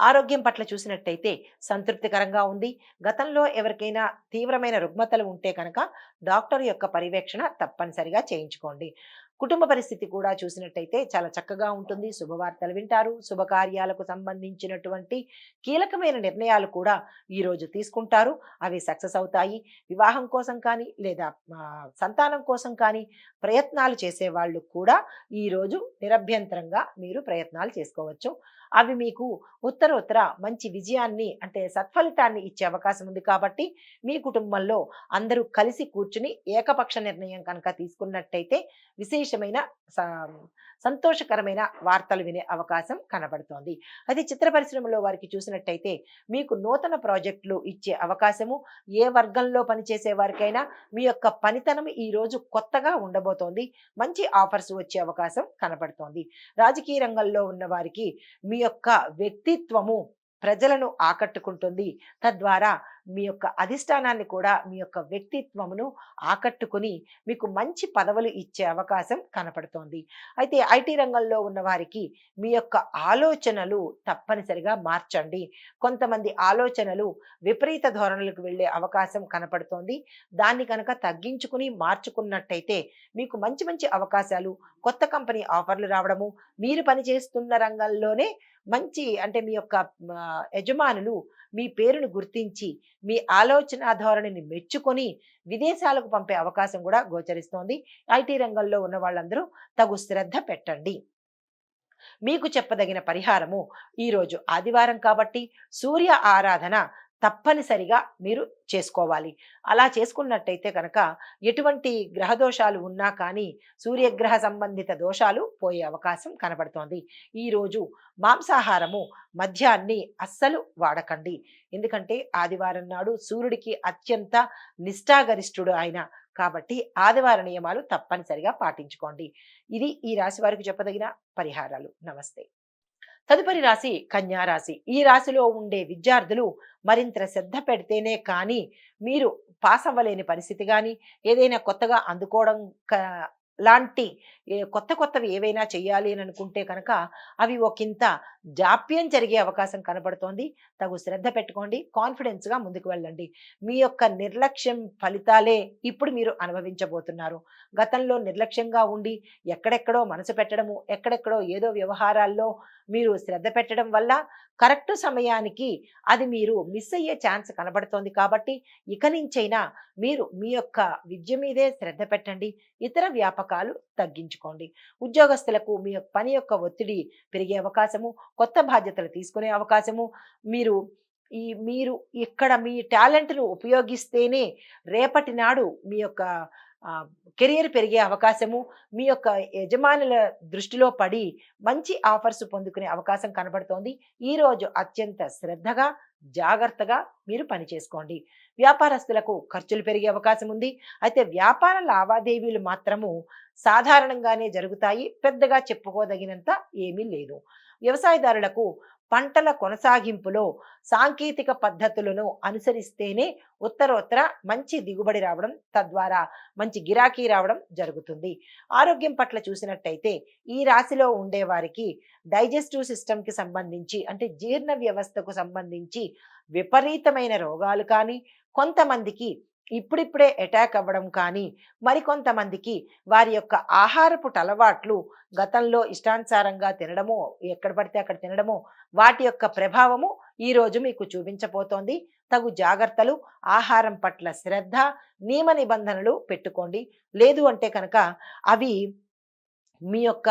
ఆరోగ్యం పట్ల చూసినట్టయితే సంతృప్తికరంగా ఉంది. గతంలో ఎవరికైనా తీవ్రమైన రుగ్మతలు ఉంటే కనుక డాక్టర్ యొక్క పర్యవేక్షణ తప్పనిసరిగా చేయించుకోండి. కుటుంబ పరిస్థితి కూడా చూసినట్టయితే చాలా చక్కగా ఉంటుంది. శుభవార్తలు వింటారు. శుభకార్యాలకు సంబంధించినటువంటి కీలకమైన నిర్ణయాలు కూడా ఈరోజు తీసుకుంటారు. అవి సక్సెస్ అవుతాయి. వివాహం కోసం కానీ లేదా సంతానం కోసం కానీ ప్రయత్నాలు చేసేవాళ్ళు కూడా ఈరోజు నిరభ్యంతరంగా మీరు ప్రయత్నాలు చేసుకోవచ్చు. అవి మీకు ఉత్తరోత్తర మంచి విజయాన్ని అంటే సత్ఫలితాన్ని ఇచ్చే అవకాశం ఉంది కాబట్టి మీ కుటుంబంలో అందరూ కలిసి కూర్చుని ఏకపక్ష నిర్ణయం కనుక తీసుకున్నట్టయితే విశేషమైన సంతోషకరమైన వార్తలు వినే అవకాశం కనబడుతోంది. అయితే చిత్ర పరిశ్రమలో వారికి చూసినట్టయితే మీకు నూతన ప్రాజెక్టులు ఇచ్చే అవకాశము, ఏ వర్గంలో పనిచేసే వారికైనా మీ యొక్క పనితనం ఈరోజు కొత్తగా ఉండబోతోంది. మంచి ఆఫర్స్ వచ్చే అవకాశం కనబడుతోంది. రాజకీయ రంగంలో ఉన్న వారికి మీ యొక్క వ్యక్తిత్వము ప్రజలను ఆకట్టుకుంటుంది. తద్వారా మీ యొక్క అధిష్టానాన్ని కూడా మీ యొక్క వ్యక్తిత్వమును ఆకట్టుకుని మీకు మంచి పదవులు ఇచ్చే అవకాశం కనపడుతోంది. అయితే ఐటీ రంగంలో ఉన్న వారికి మీ యొక్క ఆలోచనలు తప్పనిసరిగా మార్చండి. కొంతమంది ఆలోచనలు విపరీత ధోరణులకు వెళ్ళే అవకాశం కనపడుతోంది. దాన్ని కనుక తగ్గించుకుని మార్చుకున్నట్టయితే మీకు మంచి మంచి అవకాశాలు, కొత్త కంపెనీ ఆఫర్లు రావడము, మీరు పనిచేస్తున్న రంగంలోనే మంచి అంటే మీ యొక్క యజమానులు మీ పేరును గుర్తించి మీ ఆలోచన ధోరణిని మెచ్చుకొని విదేశాలకు పంపే అవకాశం కూడా గోచరిస్తోంది. ఐటీ రంగంలో ఉన్న వాళ్ళందరూ తగు శ్రద్ధ పెట్టండి. మీకు చెప్పదగిన పరిహారము ఈరోజు ఆదివారం కాబట్టి సూర్య ఆరాధన తప్పనిసరిగా మీరు చేసుకోవాలి. అలా చేసుకున్నట్టయితే కనుక ఎటువంటి గ్రహ దోషాలు ఉన్నా కానీ సూర్యగ్రహ సంబంధిత దోషాలు పోయే అవకాశం కనబడుతోంది. ఈరోజు మాంసాహారము మద్యాన్ని అస్సలు వాడకండి. ఎందుకంటే ఆదివారం నాడు సూర్యుడికి అత్యంత నిష్ఠాగరిష్ఠుడు ఆయన కాబట్టి ఆదివార నియమాలు తప్పనిసరిగా పాటించుకోండి. ఇది ఈ రాశి వారికి చెప్పదగిన పరిహారాలు. నమస్తే. తదుపరి రాశి కన్యా రాశి. ఈ రాశిలో ఉండే విద్యార్థులు మరింత శ్రద్ధ పెడితేనే కానీ మీరు పాస్ అవ్వలేని పరిస్థితి కానీ, ఏదైనా కొత్తగా అందుకోవడం లాంటి కొత్త కొత్తవి ఏవైనా చేయాలి అని అనుకుంటే కనుక అవి ఒకంత జాప్యం జరిగే అవకాశం కనబడుతోంది. తగు శ్రద్ధ పెట్టుకోండి. కాన్ఫిడెన్స్గా ముందుకు వెళ్ళండి. మీ యొక్క నిర్లక్ష్యం ఫలితాలే ఇప్పుడు మీరు అనుభవించబోతున్నారు. గతంలో నిర్లక్ష్యంగా ఉండి ఎక్కడెక్కడో మనసు పెట్టడము, ఎక్కడెక్కడో ఏదో వ్యవహారాల్లో మీరు శ్రద్ధ పెట్టడం వల్ల కరెక్ట్ సమయానికి అది మీరు మిస్ అయ్యే ఛాన్స్ కనబడుతోంది. కాబట్టి ఇక నుంచైనా మీరు మీ యొక్క విద్య మీదే శ్రద్ధ పెట్టండి. ఇతర వ్యాపకాలు తగ్గించుకోండి. ఉద్యోగస్తులకు మీ పని యొక్క ఒత్తిడి పెరిగే అవకాశము, కొత్త బాధ్యతలు తీసుకునే అవకాశము, మీరు ఇక్కడ మీ టాలెంట్ను ఉపయోగిస్తేనే రేపటి నాడు మీ యొక్క కెరియర్ పెరిగే అవకాశము, మీ యొక్క యజమానుల దృష్టిలో పడి మంచి ఆఫర్స్ పొందుకునే అవకాశం కనబడుతోంది. ఈరోజు అత్యంత శ్రద్ధగా జాగ్రత్తగా మీరు పని చేసుకోండి. వ్యాపారస్తులకు ఖర్చులు పెరిగే అవకాశం ఉంది. అయితే వ్యాపార లావాదేవీలు మాత్రము సాధారణంగానే జరుగుతాయి. పెద్దగా చెప్పుకోదగినంత ఏమీ లేదు. వ్యవసాయదారులకు పంటల కొనసాగింపులో సాంకేతిక పద్ధతులను అనుసరిస్తేనే ఉత్తరోత్తర మంచి దిగుబడి రావడం, తద్వారా మంచి గిరాకీ రావడం జరుగుతుంది. ఆరోగ్యం పట్ల చూసినట్టయితే ఈ రాశిలో ఉండే వారికి డైజెస్టివ్ సిస్టమ్కి సంబంధించి అంటే జీర్ణ వ్యవస్థకు సంబంధించి విపరీతమైన రోగాలు కానీ, కొంతమందికి ఇప్పుడిప్పుడే అటాక్ అవ్వడం కానీ, మరికొంతమందికి వారి యొక్క ఆహారపు అలవాట్లు గతంలో ఇష్టానుసారంగా తినడమో, ఎక్కడ పడితే అక్కడ తినడమో, వాటి యొక్క ప్రభావము ఈరోజు మీకు చూపించబోతోంది. తగు జాగ్రత్తలు, ఆహారం పట్ల శ్రద్ధ, నియమ నిబంధనలు పెట్టుకోండి. లేదు అంటే కనుక అవి మీ యొక్క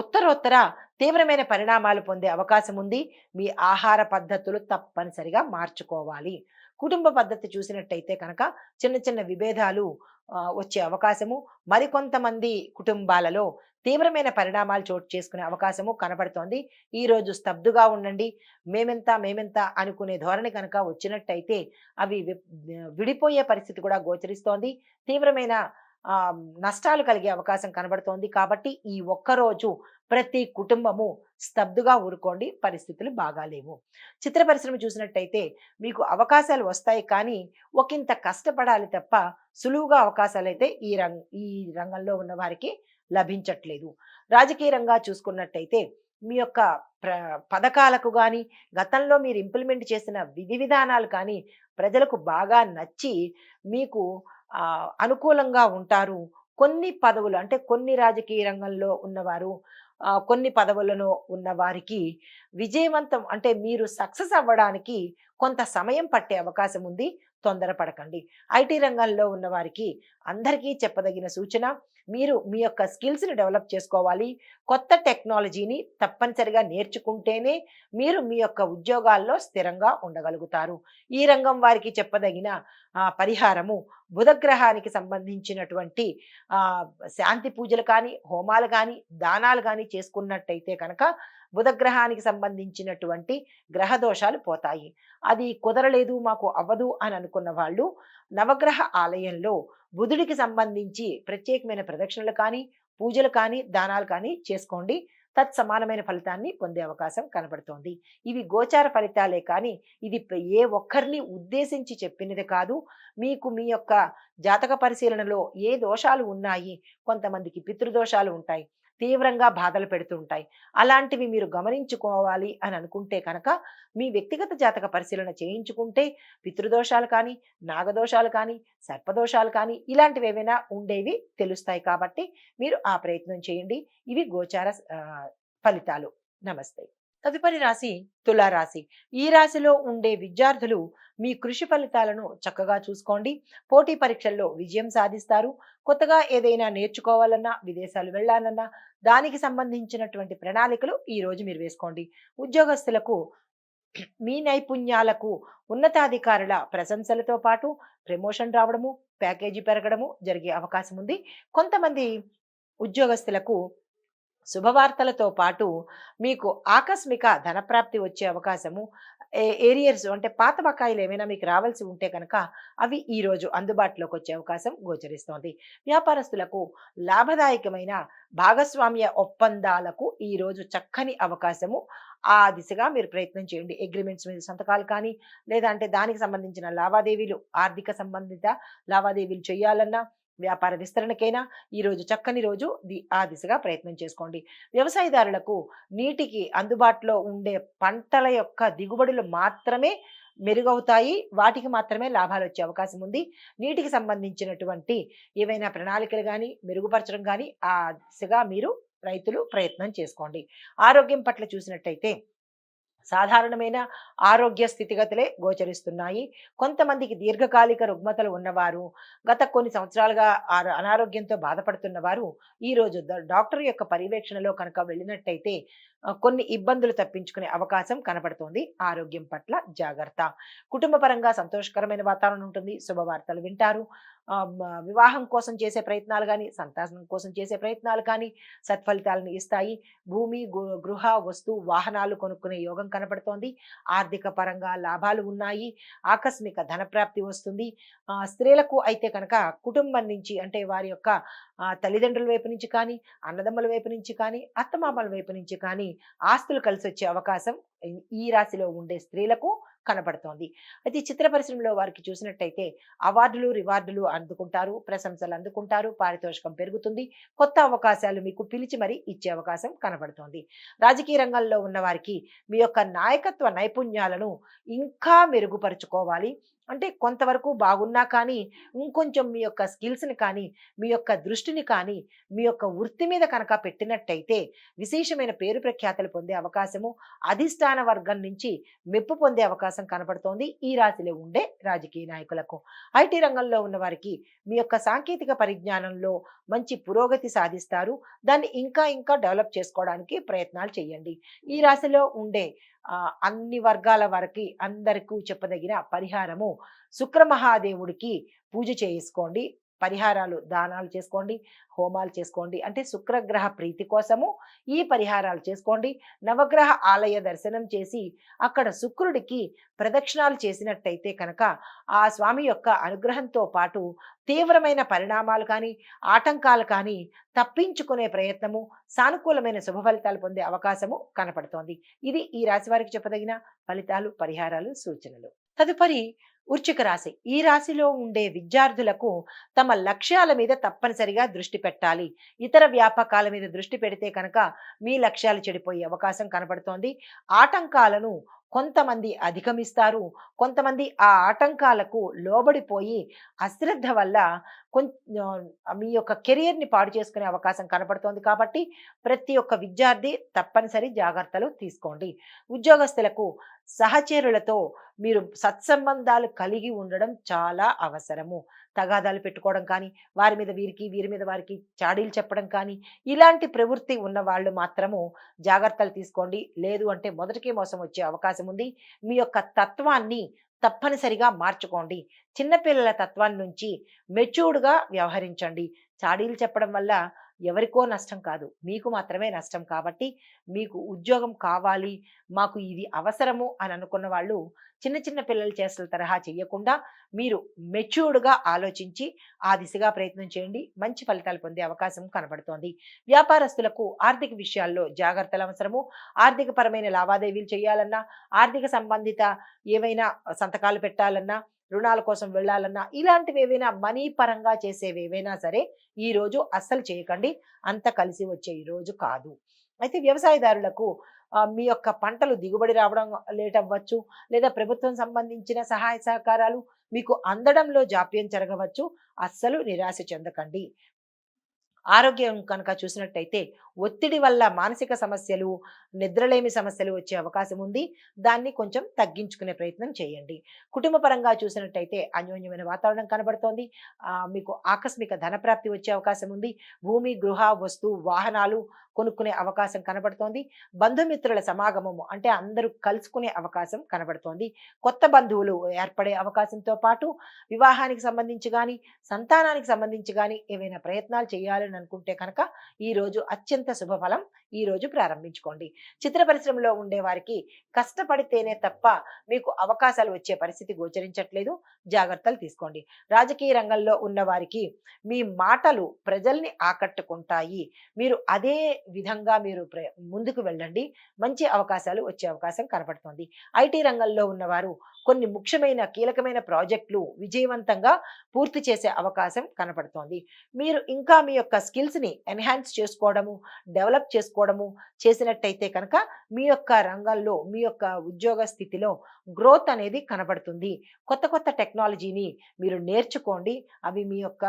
ఉత్తరోత్తర తీవ్రమైన పరిణామాలు పొందే అవకాశం ఉంది. మీ ఆహార పద్ధతులు తప్పనిసరిగా మార్చుకోవాలి. కుటుంబ పద్ధతి చూసినట్టయితే కనుక చిన్న చిన్న విభేదాలు వచ్చే అవకాశము, మరికొంతమంది కుటుంబాలలో తీవ్రమైన పరిణామాలు చోటు చేసుకునే అవకాశము కనబడుతోంది. ఈరోజు స్తబ్దుగా ఉండండి. మేమెంత మేమెంత అనుకునే ధోరణి కనుక వచ్చినట్టయితే అవి విడిపోయే పరిస్థితి కూడా గోచరిస్తోంది. తీవ్రమైన నష్టాలు కలిగే అవకాశం కనబడుతోంది. కాబట్టి ఈ ఒక్కరోజు ప్రతి కుటుంబము స్తబ్దుగా ఊరుకోండి, పరిస్థితులు బాగాలేవు. చిత్ర పరిశ్రమ చూసినట్టయితే మీకు అవకాశాలు వస్తాయి, కానీ ఒకంత కష్టపడాలి తప్ప సులువుగా అవకాశాలు అయితే ఈ రంగంలో ఉన్న వారికి లభించట్లేదు. రాజకీయ రంగా చూసుకున్నట్టయితే మీ యొక్క పథకాలకు కానీ, గతంలో మీరు ఇంప్లిమెంట్ చేసిన విధి విధానాలు కానీ ప్రజలకు బాగా నచ్చి మీకు అనుకూలంగా ఉంటారు. కొన్ని పదవులు అంటే కొన్ని రాజకీయ రంగంలో ఉన్నవారు, కొన్ని పదవులను ఉన్న వారికి విజయవంతం అంటే మీరు సక్సెస్ అవ్వడానికి కొంత సమయం పట్టే అవకాశం ఉంది. తొందరపడకండి. ఐటీ రంగంలో ఉన్న వారికి అందరికీ చెప్పదగిన సూచన, మీరు మీ యొక్క స్కిల్స్ని డెవలప్ చేసుకోవాలి. కొత్త టెక్నాలజీని తప్పనిసరిగా నేర్చుకుంటేనే మీరు మీ యొక్క ఉద్యోగాల్లో స్థిరంగా ఉండగలుగుతారు. ఈ రంగం వారికి చెప్పదగిన పరిహారము, బుధగ్రహానికి సంబంధించినటువంటి శాంతి పూజలు కానీ, హోమాలు కానీ, దానాలు కానీ చేసుకున్నట్టయితే కనుక బుధగ్రహానికి సంబంధించినటువంటి గ్రహ దోషాలు పోతాయి. అది కుదరలేదు, మాకు అవ్వదు అని అనుకున్న వాళ్ళు నవగ్రహ ఆలయంలో బుధుడికి సంబంధించి ప్రత్యేకమైన ప్రదక్షిణలు కానీ, పూజలు కానీ, దానాలు కానీ చేసుకోండి. తత్సమానమైన ఫలితాన్ని పొందే అవకాశం కనబడుతోంది. ఇవి గోచార ఫలితాలే కానీ ఇది ఏ ఒక్కరిని ఉద్దేశించి చెప్పినది కాదు. మీకు మీ యొక్క జాతక పరిశీలనలో ఏ దోషాలు ఉన్నాయి, కొంతమందికి పితృదోషాలు ఉంటాయి, తీవ్రంగా బాధలు పెడుతుంటాయి. అలాంటివి మీరు గమనించుకోవాలి అని అనుకుంటే కనుక మీ వ్యక్తిగత జాతక పరిశీలన చేయించుకుంటే పితృదోషాలు కానీ, నాగదోషాలు కానీ, సర్పదోషాలు కానీ ఇలాంటివి ఏవైనా ఉండేవి తెలుస్తాయి. కాబట్టి మీరు ఆ ప్రయత్నం చేయండి. ఇవి గోచార ఫలితాలు. నమస్తే. తదుపరి రాశి తులారాశి. ఈ రాశిలో ఉండే విద్యార్థులు మీ కృషి ఫలితాలను చక్కగా చూసుకోండి. పోటీ పరీక్షల్లో విజయం సాధిస్తారు. కొత్తగా ఏదైనా నేర్చుకోవాలన్నా, విదేశాలు వెళ్ళాలన్నా దానికి సంబంధించినటువంటి ప్రణాళికలు ఈ రోజు మీరు వేసుకోండి. ఉద్యోగస్తులకు మీ నైపుణ్యాలకు ఉన్నతాధికారుల ప్రశంసలతో పాటు ప్రమోషన్ రావడము, ప్యాకేజీ పెరగడము జరిగే అవకాశం ఉంది. కొంతమంది ఉద్యోగస్తులకు శుభవార్తలతో పాటు మీకు ఆకస్మిక ధనప్రాప్తి వచ్చే అవకాశము, ఏరియర్స్ అంటే పాత బకాయిలు ఏమైనా మీకు రావాల్సి ఉంటే కనుక అవి ఈరోజు అందుబాటులోకి వచ్చే అవకాశం గోచరిస్తోంది. వ్యాపారస్తులకు లాభదాయకమైన భాగస్వామ్య ఒప్పందాలకు ఈరోజు చక్కని అవకాశము. ఆ దిశగా మీరు ప్రయత్నం చేయండి. అగ్రిమెంట్స్ మీద సంతకాలు కానీ, లేదా అంటే దానికి సంబంధించిన లావాదేవీలు, ఆర్థిక సంబంధిత లావాదేవీలు చేయాలన్నా, వ్యాపార విస్తరణకైనా ఈరోజు చక్కని రోజు. ఆ దిశగా ప్రయత్నం చేసుకోండి. వ్యవసాయదారులకు నీటికి అందుబాటులో ఉండే పంటల యొక్క దిగుబడులు మాత్రమే మెరుగవుతాయి, వాటికి మాత్రమే లాభాలు వచ్చే అవకాశం ఉంది. నీటికి సంబంధించినటువంటి ఏవైనా ప్రణాళికలు కానీ మెరుగుపరచడం కానీ ఆ దిశగా మీరు రైతులు ప్రయత్నం చేసుకోండి. ఆరోగ్యం పట్ల చూసినట్టయితే సాధారణమైన ఆరోగ్య స్థితిగతులే గోచరిస్తున్నాయి. కొంతమందికి దీర్ఘకాలిక రుగ్మతలు ఉన్నవారు, గత కొన్ని సంవత్సరాలుగా అనారోగ్యంతో బాధపడుతున్న వారు ఈరోజు డాక్టర్ యొక్క పర్యవేక్షణలో కనుక వెళ్ళినట్టయితే కొన్ని ఇబ్బందులు తప్పించుకునే అవకాశం కనబడుతోంది. ఆరోగ్యం పట్ల జాగ్రత్త. కుటుంబ పరంగా సంతోషకరమైన వాతావరణం ఉంటుంది. శుభవార్తలు వింటారు. వివాహం కోసం చేసే ప్రయత్నాలు కానీ, సంతానం కోసం చేసే ప్రయత్నాలు కానీ సత్ఫలితాలను ఇస్తాయి. భూమి, గృహ, వస్తు, వాహనాలు కొనుక్కునే యోగం కనపడుతోంది. ఆర్థిక పరంగా లాభాలు ఉన్నాయి. ఆకస్మిక ధనప్రాప్తి వస్తుంది. స్త్రీలకు అయితే కనుక కుటుంబం నుంచి అంటే వారి యొక్క తల్లిదండ్రుల వైపు నుంచి కానీ, అన్నదమ్ముల వైపు నుంచి కానీ, అత్తమామల వైపు నుంచి కానీ కానీ ఆస్తులు కలిసొచ్చే అవకాశం ఈ రాశిలో ఉండే స్త్రీలకు కనబడుతోంది. అయితే ఈ చిత్ర పరిశ్రమలో వారికి చూసినట్టయితే అవార్డులు, రివార్డులు అందుకుంటారు, ప్రశంసలు అందుకుంటారు, పారితోషికం పెరుగుతుంది, కొత్త అవకాశాలు మీకు పిలిచి మరి ఇచ్చే అవకాశం కనబడుతోంది. రాజకీయ రంగంలో ఉన్న వారికి మీ యొక్క నాయకత్వ నైపుణ్యాలను ఇంకా మెరుగుపరుచుకోవాలి. అంటే కొంతవరకు బాగున్నా కానీ ఇంకొంచెం మీ యొక్క స్కిల్స్‌ని కానీ, మీ యొక్క దృష్టిని కానీ, మీ యొక్క వృత్తి మీద కనుక పెట్టినట్టయితే విశేషమైన పేరు ప్రఖ్యాతలు పొందే అవకాశము, అధిష్టాన వర్గం నుంచి మెప్పు పొందే అవకాశం కనపడుతోంది ఈ రాశిలో ఉండే రాజకీయ నాయకులకు. ఐటీ రంగంలో ఉన్న వారికి మీ యొక్క సాంకేతిక పరిజ్ఞానంలో మంచి పురోగతి సాధిస్తారు. దాన్ని ఇంకా ఇంకా డెవలప్ చేసుకోవడానికి ప్రయత్నాలు చేయండి. ఈ రాశిలో ఉండే అన్ని వర్గాల వారికి అందరికీ చెప్పదగిన పరిహారము, శుక్ర మహాదేవుడికి పూజ చేసుకోండి. పరిహారాలు దానాలు చేసుకోండి, హోమాలు చేసుకోండి. అంటే శుక్రగ్రహ ప్రీతి కోసము ఈ పరిహారాలు చేసుకోండి. నవగ్రహ ఆలయ దర్శనం చేసి అక్కడ శుక్రుడికి ప్రదక్షిణాలు చేసినట్టయితే కనుక ఆ స్వామి యొక్క అనుగ్రహంతో పాటు తీవ్రమైన పరిణామాలు కానీ, ఆటంకాలు కానీ తప్పించుకునే ప్రయత్నము, సానుకూలమైన శుభ ఫలితాలు పొందే అవకాశము కనపడుతోంది. ఇది ఈ రాశి వారికి చెప్పదగిన ఫలితాలు, పరిహారాలు, సూచనలు. తదుపరి వృశ్చిక రాశి. ఈ రాశిలో ఉండే విద్యార్థులకు తమ లక్ష్యాల మీద తప్పనిసరిగా దృష్టి పెట్టాలి. ఇతర వ్యాపకాల మీద దృష్టి పెడితే కనుక మీ లక్ష్యాలు చెడిపోయే అవకాశం కనబడుతోంది. ఆటంకాలను కొంతమంది అధిగమిస్తారు, కొంతమంది ఆ ఆటంకాలకు లోబడిపోయి అశ్రద్ధ వల్ల మీ యొక్క కెరియర్ని పాడు చేసుకునే అవకాశం కనపడుతోంది. కాబట్టి ప్రతి ఒక్క విద్యార్థి తప్పనిసరి జాగ్రత్తలు తీసుకోండి. ఉద్యోగస్తులకు సహచరులతో మీరు సత్సంబంధాలు కలిగి ఉండడం చాలా అవసరము. తగాదాలు పెట్టుకోవడం కానీ, వారి మీద వీరికి, వీరి మీద వారికి చాడీలు చెప్పడం కానీ, ఇలాంటి ప్రవృత్తి ఉన్న వాళ్ళు మాత్రము జాగ్రత్తలు తీసుకోండి. లేదు అంటే మొదటికే మోసం వచ్చే అవకాశం ఉంది. మీ యొక్క తత్వాన్ని తప్పనిసరిగా మార్చుకోండి. చిన్నపిల్లల తత్వం నుంచి మెచ్యూర్డ్‌గా వ్యవహరించండి. చాడీలు చెప్పడం వల్ల ఎవరికో నష్టం కాదు, మీకు మాత్రమే నష్టం. కాబట్టి మీకు ఉద్యోగం కావాలి, మాకు ఇది అవసరము అని అనుకున్న వాళ్ళు చిన్న చిన్న పిల్లల చేష్టల తరహా చేయకుండా మీరు మెచ్యూర్డ్‌గా ఆలోచించి ఆ దిశగా ప్రయత్నం చేయండి. మంచి ఫలితాలు పొందే అవకాశం కనబడుతోంది. వ్యాపారస్తులకు ఆర్థిక విషయాల్లో జాగ్రత్తలు అవసరము. ఆర్థిక పరమైన లావాదేవీలు చేయాలన్నా, ఆర్థిక సంబంధిత ఏవైనా సంతకాలు పెట్టాలన్నా, రుణాల కోసం వెళ్ళాలన్నా, ఇలాంటివి ఏవైనా మనీ పరంగా చేసేవి ఏవైనా సరే ఈ రోజు అస్సలు చేయకండి. అంత కలిసి వచ్చే ఈ రోజు కాదు. అయితే వ్యవసాయదారులకు మీ యొక్క పంటలు దిగుబడి రావడం లేట్ అవ్వచ్చు, లేదా ప్రభుత్వం సంబంధించిన సహాయ సహకారాలు మీకు అందడంలో జాప్యం జరగవచ్చు. అస్సలు నిరాశ చెందకండి. ఆరోగ్యం కనుక చూసినట్టయితే ఒత్తిడి వల్ల మానసిక సమస్యలు, నిద్రలేమి సమస్యలు వచ్చే అవకాశం ఉంది. దాన్ని కొంచెం తగ్గించుకునే ప్రయత్నం చేయండి. కుటుంబ పరంగా చూసినట్టయితే అన్యోన్యమైన వాతావరణం కనబడుతోంది. మీకు ఆకస్మిక ధనప్రాప్తి వచ్చే అవకాశం ఉంది. భూమి, గృహ, వస్తు, వాహనాలు కొనుక్కునే అవకాశం కనబడుతోంది. బంధుమిత్రుల సమాగమము అంటే అందరూ కలుసుకునే అవకాశం కనబడుతోంది. కొత్త బంధువులు ఏర్పడే అవకాశంతో పాటు వివాహానికి సంబంధించి కానీ, సంతానానికి సంబంధించి కానీ ఏవైనా ప్రయత్నాలు చేయాలని అనుకుంటే కనుక ఈరోజు అత్యంత శుభఫలం ఈరోజు ప్రారంభించుకోండి. చిత్ర పరిశ్రమలో ఉండే వారికి కష్టపడితేనే తప్ప మీకు అవకాశాలు వచ్చే పరిస్థితి గోచరించట్లేదు. జాగ్రత్తలు తీసుకోండి. రాజకీయ రంగంలో ఉన్న వారికి మీ మాటలు ప్రజల్ని ఆకట్టుకుంటాయి. మీరు అదే విధంగా మీరు ముందుకు వెళ్ళండి. మంచి అవకాశాలు వచ్చే అవకాశం కనపడుతోంది. ఐటీ రంగంలో ఉన్నవారు కొన్ని ముఖ్యమైన కీలకమైన ప్రాజెక్టులు విజయవంతంగా పూర్తి చేసే అవకాశం కనపడుతోంది. మీరు ఇంకా మీ యొక్క స్కిల్స్ని ఎన్హాన్స్ చేసుకోవడము, డెవలప్ చేసుకోవడము చేసినట్టయితే కనుక మీ యొక్క రంగంలో, మీ యొక్క ఉద్యోగ స్థితిలో గ్రోత్ అనేది కనబడుతుంది. కొత్త కొత్త టెక్నాలజీని మీరు నేర్చుకోండి. అవి మీ యొక్క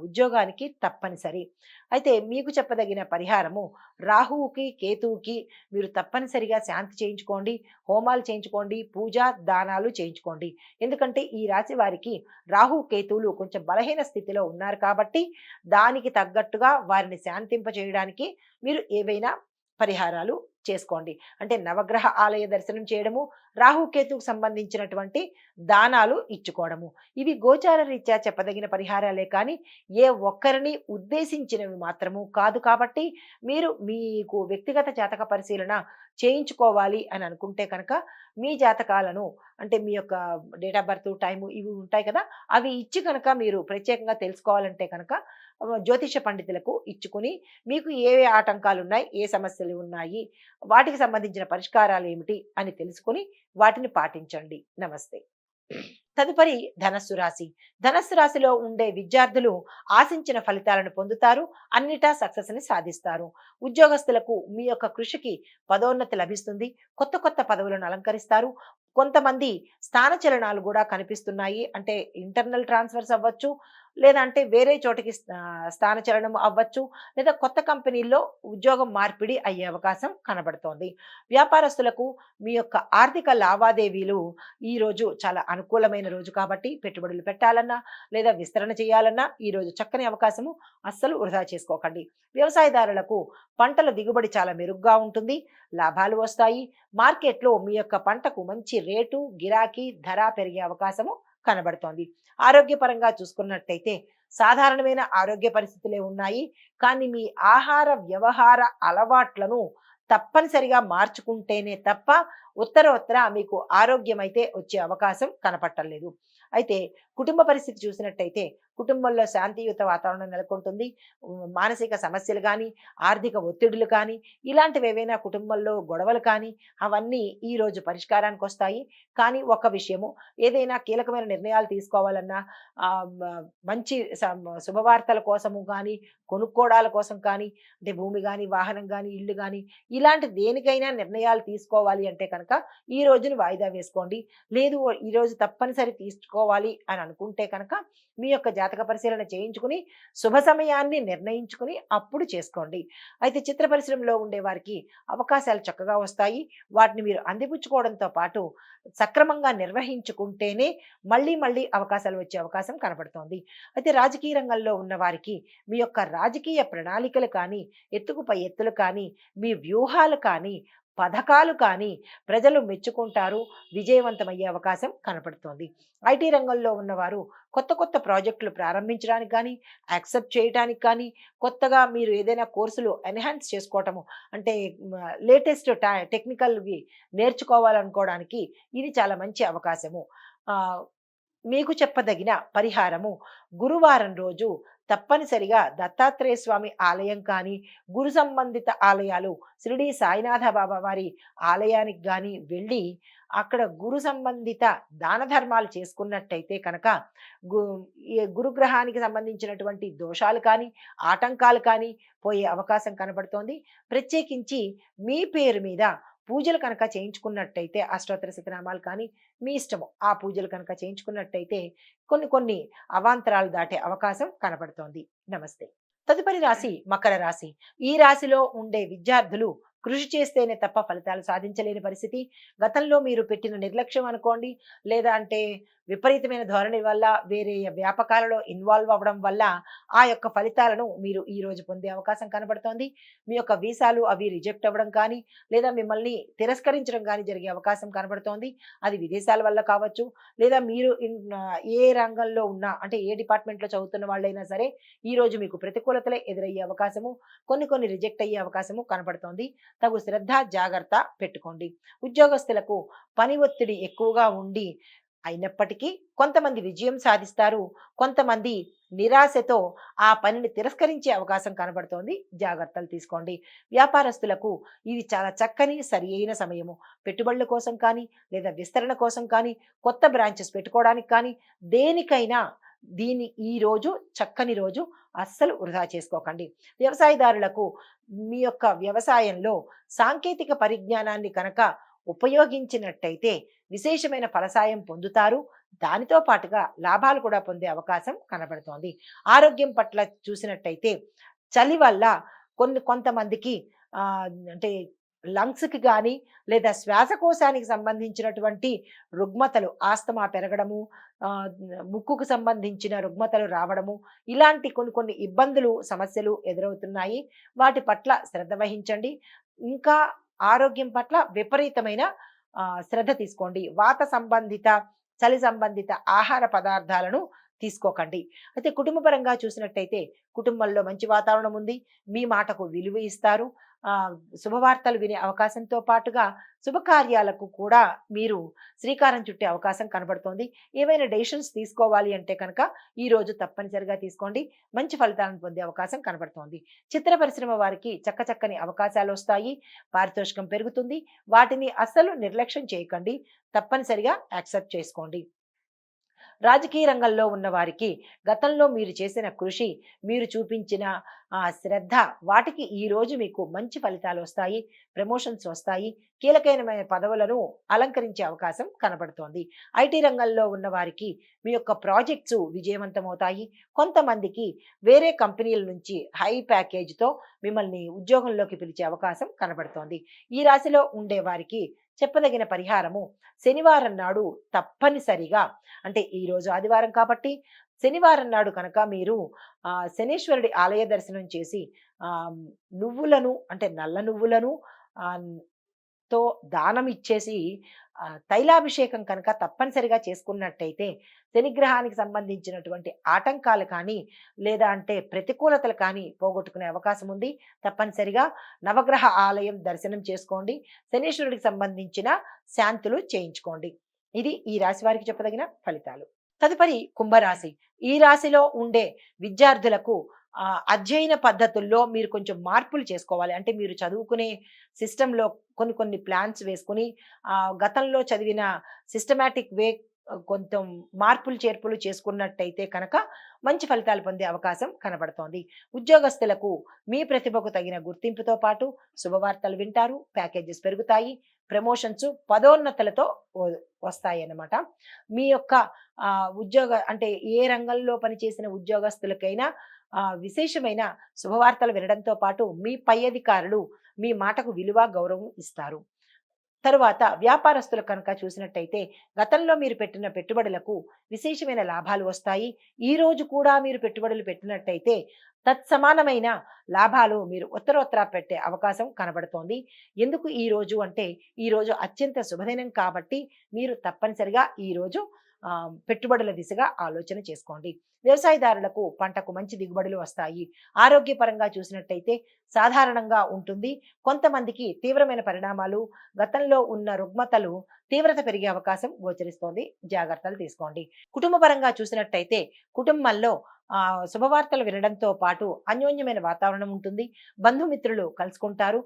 ఉద్యోగానికి తప్పనిసరి. అయితే మీకు చెప్పదగిన పరిహారము, రాహువుకి, కేతువుకి మీరు తప్పనిసరిగా శాంతి చేయించుకోండి, హోమాలు చేయించుకోండి, పూజ, దానాలు చేయించుకోండి. ఎందుకంటే ఈ రాశి వారికి రాహు, కేతువులు కొంచెం బలహీన స్థితిలో ఉన్నారు కాబట్టి దానికి తగ్గట్టుగా వారిని శాంతింపజేయడానికి మీరు ఏవైనా పరిహారాలు చేసుకోండి. అంటే నవగ్రహ ఆలయ దర్శనం చేయడము, రాహుకేతుకు సంబంధించినటువంటి దానాలు ఇచ్చుకోవడము. ఇవి గోచార రీత్యా చెప్పదగిన పరిహారాలే కానీ ఏ ఒక్కరిని ఉద్దేశించినవి మాత్రము కాదు. కాబట్టి మీరు మీకు వ్యక్తిగత జాతక పరిశీలన చేయించుకోవాలి అని అనుకుంటే కనుక మీ జాతకాలను అంటే మీ యొక్క డేట్ ఆఫ్ బర్త్, టైము ఇవి ఉంటాయి కదా, అవి ఇచ్చి కనుక మీరు ప్రత్యేకంగా తెలుసుకోవాలంటే కనుక జ్యోతిష పండితులకు ఇచ్చుకుని మీకు ఏ ఆటంకాలు ఉన్నాయి, ఏ సమస్యలు ఉన్నాయి వాటికి సంబంధించిన పరిష్కారాలు ఏమిటి అని తెలుసుకొని వాటిని పాటించండి. నమస్తే. తదుపరి ధనస్సు రాశి. ధనస్సు రాశిలో ఉండే విద్యార్థులు ఆశించిన ఫలితాలను పొందుతారు. అన్నిటా సక్సెస్ ని సాధిస్తారు. ఉద్యోగస్తులకు మీ యొక్క కృషికి పదోన్నతి లభిస్తుంది. కొత్త కొత్త పదవులను అలంకరిస్తారు. కొంతమంది స్థానచలనాలు కూడా కనిపిస్తున్నాయి. అంటే ఇంటర్నల్ ట్రాన్స్ఫర్స్ అవ్వచ్చు, లేదా అంటే వేరే చోటికి స్థానచలనం అవ్వచ్చు, లేదా కొత్త కంపెనీల్లో ఉద్యోగం మార్పిడి అయ్యే అవకాశం కనబడుతోంది. వ్యాపారస్తులకు మీ యొక్క ఆర్థిక లావాదేవీలు ఈ రోజు చాలా అనుకూలమైన రోజు కాబట్టి పెట్టుబడులు పెట్టాలన్నా లేదా విస్తరణ చేయాలన్నా ఈ రోజు చక్కని అవకాశము. అస్సలు వృధా చేసుకోకండి. వ్యవసాయదారులకు పంటల దిగుబడి చాలా మెరుగ్గా ఉంటుంది. లాభాలు వస్తాయి. మార్కెట్లో మీ యొక్క పంటకు మంచి రేటు, గిరాకీ, ధర పెరిగే అవకాశము కనబడుతోంది. ఆరోగ్యపరంగా చూసుకున్నట్టయితే సాధారణమైన ఆరోగ్య పరిస్థితులే ఉన్నాయి. కానీ మీ ఆహార వ్యవహార అలవాట్లను తప్పనిసరిగా మార్చుకుంటేనే తప్ప ఉత్తర మీకు ఆరోగ్యం అయితే వచ్చే అవకాశం కనపట్టలేదు. అయితే కుటుంబ పరిస్థితి చూసినట్టయితే కుటుంబంలో శాంతియుత వాతావరణం నెలకొంటుంది. మానసిక సమస్యలు కానీ, ఆర్థిక ఒత్తిడులు కానీ, ఇలాంటివి ఏవైనా కుటుంబంలో గొడవలు కానీ అవన్నీ ఈ రోజు పరిష్కారానికి వస్తాయి. కానీ ఒక విషయము, ఏదైనా కీలకమైన నిర్ణయాలు తీసుకోవాలన్నా మంచి శుభవార్తల కోసము కానీ, కొనుక్కోవడాల కోసం కానీ, అంటే భూమి కానీ, వాహనం కానీ, ఇల్లు కానీ, ఇలాంటి దేనికైనా నిర్ణయాలు తీసుకోవాలి అంటే కనుక ఈ రోజుని వాయిదా వేసుకోండి. లేదు ఈరోజు తప్పనిసరి తీసుకోవాలి అని అనుకుంటే కనుక మీ యొక్క జాతక పరిశీలన చేయించుకుని శుభ సమయాన్ని నిర్ణయించుకుని అప్పుడు చేసుకోండి. అయితే చిత్ర పరిశ్రమలో ఉండే వారికి అవకాశాలు చక్కగా వస్తాయి. వాటిని మీరు అందిపుచ్చుకోవడంతో పాటు సక్రమంగా నిర్వహించుకుంటేనే మళ్ళీ మళ్ళీ అవకాశాలు వచ్చే అవకాశం కనపడుతోంది. అయితే రాజకీయ రంగంలో ఉన్న వారికి మీ యొక్క రాజకీయ ప్రణాళికలు కానీ, ఎత్తుకు పై ఎత్తులు కానీ, మీ వ్యూహాలు కానీ, పథకాలు కానీ ప్రజలు మెచ్చుకుంటారు. విజయవంతమయ్యే అవకాశం కనపడుతోంది. ఐటీ రంగంలో ఉన్నవారు కొత్త కొత్త ప్రాజెక్టులు ప్రారంభించడానికి కానీ, యాక్సెప్ట్ చేయడానికి కానీ, కొత్తగా మీరు ఏదైనా కోర్సులు ఎన్హాన్స్ చేసుకోవటము, అంటే లేటెస్ట్ టెక్నికల్వి నేర్చుకోవాలనుకోవడానికి ఇది చాలా మంచి అవకాశము. మీకు చెప్పదగిన పరిహారము, గురువారం రోజు తప్పనిసరిగా దత్తాత్రేయ స్వామి ఆలయం కానీ, గురు సంబంధిత ఆలయాలు, షిరిడి సాయినాథ బాబా వారి ఆలయానికి కానీ వెళ్ళి అక్కడ గురు సంబంధిత దాన ధర్మాలు చేసుకున్నట్టయితే కనుక గు ఈ గురుగ్రహానికి సంబంధించినటువంటి దోషాలు కానీ, ఆటంకాలు కానీ పోయే అవకాశం కనబడుతోంది. ప్రత్యేకించి మీ పేరు మీద పూజలు కనుక చేయించుకున్నట్టయితే అష్టోత్తర శతనామాలు కానీ మీ ఇష్టము ఆ పూజలు కనుక చేయించుకున్నట్టయితే కొన్ని కొన్ని అవాంతరాలు దాటే అవకాశం కనపడుతోంది. నమస్తే. తదుపరి రాశి మకర రాశి. ఈ రాశిలో ఉండే విద్యార్థులు కృషి చేస్తేనే తప్ప ఫలితాలు సాధించలేని పరిస్థితి. గతంలో మీరు పెట్టిన నిర్లక్ష్యం అనుకోండి, లేదా అంటే విపరీతమైన ధోరణి వల్ల, వేరే వ్యాపకాలలో ఇన్వాల్వ్ అవ్వడం వల్ల ఆ యొక్క ఫలితాలను మీరు ఈ రోజు పొందే అవకాశం కనబడుతోంది. మీ యొక్క వీసాలు అవి రిజెక్ట్ అవ్వడం కానీ, లేదా మిమ్మల్ని తిరస్కరించడం కానీ జరిగే అవకాశం కనబడుతోంది. అది విదేశాల వల్ల కావచ్చు, లేదా మీరు ఏ రంగంలో ఉన్నా, అంటే ఏ డిపార్ట్మెంట్లో చదువుతున్న వాళ్ళైనా సరే ఈ రోజు మీకు ప్రతికూలతలే ఎదురయ్యే అవకాశము, కొన్ని కొన్ని రిజెక్ట్ అయ్యే అవకాశము కనబడుతోంది. తగు శ్రద్ధ జాగ్రత్త పెట్టుకోండి. ఉద్యోగస్తులకు పని ఒత్తిడి ఎక్కువగా ఉండి అయినప్పటికీ కొంతమంది విజయం సాధిస్తారు. కొంతమంది నిరాశతో ఆ పనిని తిరస్కరించే అవకాశం కనబడుతోంది. జాగ్రత్తలు తీసుకోండి. వ్యాపారస్తులకు ఇది చాలా చక్కని సరి అయిన సమయము. పెట్టుబడుల కోసం కానీ, లేదా విస్తరణ కోసం కానీ, కొత్త బ్రాంచెస్ పెట్టుకోవడానికి కానీ, దేనికైనా ఈ రోజు చక్కని రోజు. అస్సలు వృధా చేసుకోకండి. వ్యవసాయదారులకు మీ యొక్క వ్యవసాయంలో సాంకేతిక పరిజ్ఞానాన్ని కనుక ఉపయోగించినట్టయితే విశేషమైన ఫలసాయం పొందుతారు. దానితో పాటుగా లాభాలు కూడా పొందే అవకాశం కనబడుతోంది. ఆరోగ్యం పట్ల చూసినట్టయితే చలి వల్ల కొంతమందికి అంటే లంగ్స్కి కానీ, లేదా శ్వాసకోశానికి సంబంధించినటువంటి రుగ్మతలు, ఆస్తమా పెరగడము, ముక్కుకు సంబంధించిన రుగ్మతలు రావడము, ఇలాంటి కొన్ని కొన్ని ఇబ్బందులు, సమస్యలు ఎదురవుతున్నాయి. వాటి పట్ల శ్రద్ధ వహించండి. ఇంకా ఆరోగ్యం పట్ల విపరీతమైన శ్రద్ధ తీసుకోండి. వాత సంబంధిత, చలి సంబంధిత ఆహార పదార్థాలను తీసుకోకండి. అయితే కుటుంబపరంగా చూసినట్టయితే కుటుంబంలో మంచి వాతావరణం ఉంది. మీ మాటకు విలువ ఇస్తారు. శుభవార్తలు వినే అవకాశంతో పాటుగా శుభకార్యాలకు కూడా మీరు శ్రీకారం చుట్టే అవకాశం కనబడుతోంది. ఏవైనా డెసిషన్స్ తీసుకోవాలి అంటే కనుక ఈ రోజు తప్పనిసరిగా తీసుకోండి. మంచి ఫలితాలను పొందే అవకాశం కనబడుతోంది. చిత్ర పరిశ్రమ వారికి చక్కని అవకాశాలు వస్తాయి. పారితోషికం పెరుగుతుంది. వాటిని అస్సలు నిర్లక్ష్యం చేయకండి. తప్పనిసరిగా యాక్సెప్ట్ చేసుకోండి. రాజకీయ రంగంలో ఉన్న వారికి గతంలో మీరు చేసిన కృషి, మీరు చూపించిన శ్రద్ధ, వాటికి ఈరోజు మీకు మంచి ఫలితాలు వస్తాయి. ప్రమోషన్స్ వస్తాయి. కీలకమైన పదవులను అలంకరించే అవకాశం కనబడుతోంది. ఐటీ రంగంలో ఉన్న వారికి మీ యొక్క ప్రాజెక్ట్స్ విజయవంతమవుతాయి. కొంతమందికి వేరే కంపెనీల నుంచి హై ప్యాకేజ్తో మిమ్మల్ని ఉద్యోగంలోకి పిలిచే అవకాశం కనబడుతోంది. ఈ రాశిలో ఉండే వారికి చెప్పదగిన పరిహారము, శనివారం నాడు తప్పనిసరిగా, అంటే ఈరోజు ఆదివారం కాబట్టి శనివారం నాడు కనుక మీరు శనీశ్వరుడి ఆలయ దర్శనం చేసి ఆ, నువ్వులను, అంటే నల్ల నువ్వులను ఆ, తో దానం ఇచ్చేసి తైలాభిషేకం కనుక తప్పనిసరిగా చేసుకున్నట్టయితే శనిగ్రహానికి సంబంధించినటువంటి ఆటంకాలు కానీ లేదా అంటే ప్రతికూలతలు కానీ పోగొట్టుకునే అవకాశం ఉంది. తప్పనిసరిగా నవగ్రహ ఆలయం దర్శనం చేసుకోండి. శనీశ్వరుడికి సంబంధించిన శాంతులు చేయించుకోండి. ఇది ఈ రాశి వారికి చెప్పదగిన ఫలితాలు. తదుపరి కుంభరాశి. ఈ రాశిలో ఉండే విద్యార్థులకు అధ్యయన పద్ధతుల్లో మీరు కొంచెం మార్పులు చేసుకోవాలి. అంటే మీరు చదువుకునే సిస్టంలో కొన్ని ప్లాన్స్ వేసుకుని గతంలో చదివిన సిస్టమాటిక్ వే కొంచెం మార్పులు చేర్పులు చేసుకున్నట్టయితే కనుక మంచి ఫలితాలు పొందే అవకాశం కనబడుతోంది. ఉద్యోగస్తులకు మీ ప్రతిభకు తగిన గుర్తింపుతో పాటు శుభవార్తలు వింటారు. ప్యాకేజెస్ పెరుగుతాయి. ప్రమోషన్స్, పదోన్నతులతో వస్తాయి అన్నమాట. మీ యొక్క ఉద్యోగ, అంటే ఏ రంగంలో పనిచేసిన ఉద్యోగస్తులకైనా విశేషమైన శుభవార్తలు వినడంతో పాటు మీ పై అధికారులు మీ మాటకు విలువ, గౌరవం ఇస్తారు. తరువాత వ్యాపారస్తులు కనుక చూసినట్టయితే గతంలో మీరు పెట్టిన పెట్టుబడులకు విశేషమైన లాభాలు వస్తాయి. ఈ రోజు కూడా మీరు పెట్టుబడులు పెట్టినట్టయితే తత్సమానమైన లాభాలు మీరు ఉత్తరోత్తర పెట్టే అవకాశం కనబడుతోంది. ఎందుకు ఈ రోజు అంటే ఈ రోజు అత్యంత శుభదినం కాబట్టి మీరు తప్పనిసరిగా ఈ రోజు పెట్టుబడుల దిశగా ఆలోచన చేసుకోండి. వ్యవసాయదారులకు పంటకు మంచి దిగుబడులు వస్తాయి. ఆరోగ్యపరంగా చూసినట్టయితే సాధారణంగా ఉంటుంది. కొంతమందికి తీవ్రమైన పరిణామాలు, గతంలో ఉన్న రుగ్మతలు తీవ్రత పెరిగే అవకాశం గోచరిస్తోంది. జాగ్రత్తలు తీసుకోండి. కుటుంబ పరంగా చూసినట్టయితే కుటుంబంలో శుభవార్తలు వినడంతో పాటు అన్యోన్యమైన వాతావరణం ఉంటుంది. బంధుమిత్రులు కలుసుకుంటారు.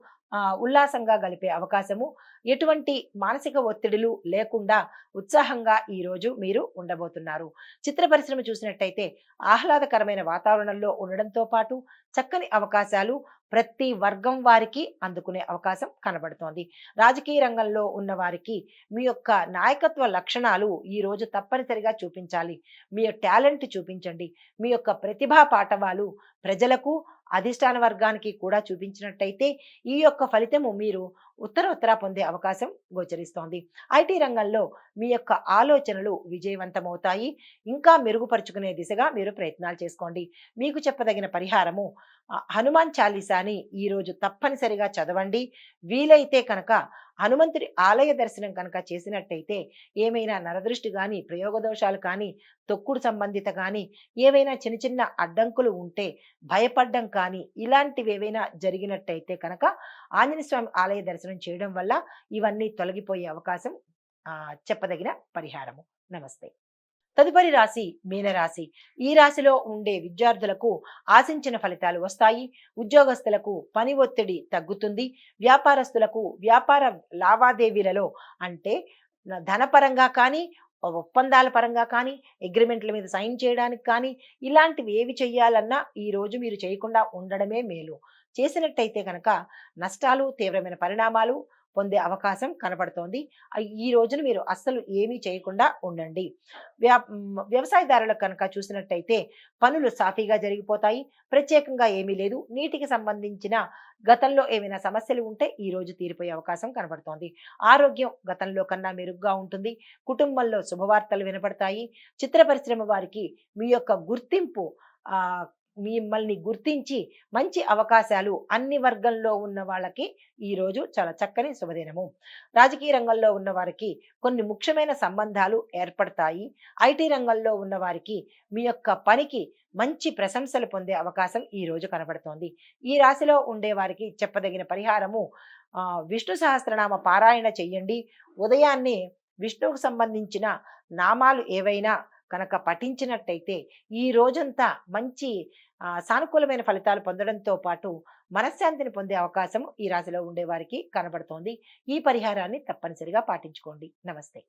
ఉల్లాసంగా గడిపే అవకాశము, ఎటువంటి మానసిక ఒత్తిడులు లేకుండా ఉత్సాహంగా ఈరోజు మీరు ఉండబోతున్నారు. చిత్ర పరిశ్రమ చూసినట్టయితే ఆహ్లాదకరమైన వాతావరణంలో ఉండడంతో పాటు చక్కని అవకాశాలు ప్రతి వర్గం వారికి అందుకునే అవకాశం కనబడుతోంది. రాజకీయ రంగంలో ఉన్న వారికి మీ యొక్క నాయకత్వ లక్షణాలు ఈ రోజు తప్పనిసరిగా చూపించాలి. మీ టాలెంట్ చూపించండి. మీ యొక్క ప్రతిభా పాఠవాలు ప్రజలకు, అధిష్టాన వర్గానికి కూడా చూపించినట్టయితే ఈ యొక్క ఫలితము మీరు ఉత్తరోత్తర పొందే అవకాశం గోచరిస్తోంది. ఐటీ రంగంలో మీ యొక్క ఆలోచనలు విజయవంతమవుతాయి. ఇంకా మెరుగుపరుచుకునే దిశగా మీరు ప్రయత్నాలు చేసుకోండి. మీకు చెప్పదగిన పరిహారము, హనుమాన్ చాలీసాని ఈరోజు తప్పనిసరిగా చదవండి. వీలైతే కనుక హనుమంతుడి ఆలయ దర్శనం కనుక చేసినట్టయితే ఏమైనా నరదృష్టి కానీ, ప్రయోగదోషాలు కానీ, తొక్కుడు సంబంధిత కానీ, ఏవైనా చిన్న అడ్డంకులు ఉంటే భయపడ్డం కానీ, ఇలాంటివి ఏవైనా జరిగినట్టయితే కనుక ఆంజనేయ స్వామి ఆలయ దర్శనం చేయడం వల్ల ఇవన్నీ తొలగిపోయే అవకాశం చెప్పదగిన పరిహారము. నమస్తే. తదుపరి రాశి మీనరాశి. ఈ రాశిలో ఉండే విద్యార్థులకు ఆశించిన ఫలితాలు వస్తాయి. ఉద్యోగస్తులకు పని ఒత్తిడి తగ్గుతుంది. వ్యాపారస్తులకు వ్యాపార లావాదేవీలలో, అంటే ధనపరంగా కానీ, ఒప్పందాల పరంగా కానీ, అగ్రిమెంట్ల మీద సైన్ చేయడానికి కానీ, ఇలాంటివి ఏవి చేయాలన్నా ఈ రోజు మీరు చేయకుండా ఉండడమే మేలు. చేసినట్టయితే కనుక నష్టాలు, తీవ్రమైన పరిణామాలు పొందే అవకాశం కనబడుతోంది. ఈ రోజున మీరు అస్సలు ఏమీ చేయకుండా ఉండండి. వ్యవసాయదారులకు కనుక చూసినట్టయితే పనులు సాఫీగా జరిగిపోతాయి. ప్రత్యేకంగా ఏమీ లేదు. నీటికి సంబంధించిన గతంలో ఏమైనా సమస్యలు ఉంటే ఈ రోజు తీరిపోయే అవకాశం కనబడుతోంది. ఆరోగ్యం గతంలో కన్నా మెరుగ్గా ఉంటుంది. కుటుంబంలో శుభవార్తలు వినపడతాయి. చిత్ర పరిశ్రమ వారికి మీ యొక్క గుర్తింపు మిమ్మల్ని గుర్తించి మంచి అవకాశాలు అన్ని వర్గంలో ఉన్న వాళ్ళకి ఈరోజు చాలా చక్కని శుభదినము. రాజకీయ రంగంలో ఉన్న వారికి కొన్ని ముఖ్యమైన సంబంధాలు ఏర్పడతాయి. ఐటీ రంగంలో ఉన్న వారికి మీ యొక్క పనికి మంచి ప్రశంసలు పొందే అవకాశం ఈ రోజు కనబడుతోంది. ఈ రాశిలో ఉండే వారికి చెప్పదగిన పరిహారము విష్ణు సహస్రనామ పారాయణ చెయ్యండి. ఉదయాన్నే విష్ణువుకు సంబంధించిన నామాలు ఏవైనా కనుక పఠించినట్టయితే ఈ రోజంతా మంచి సానుకూలమైన ఫలితాలు పొందడంతో పాటు మనశ్శాంతిని పొందే అవకాశం ఈ రాశిలో ఉండే వారికి కనబడుతోంది. ఈ పరిహారాన్ని తప్పనిసరిగా పాటించుకోండి. నమస్తే.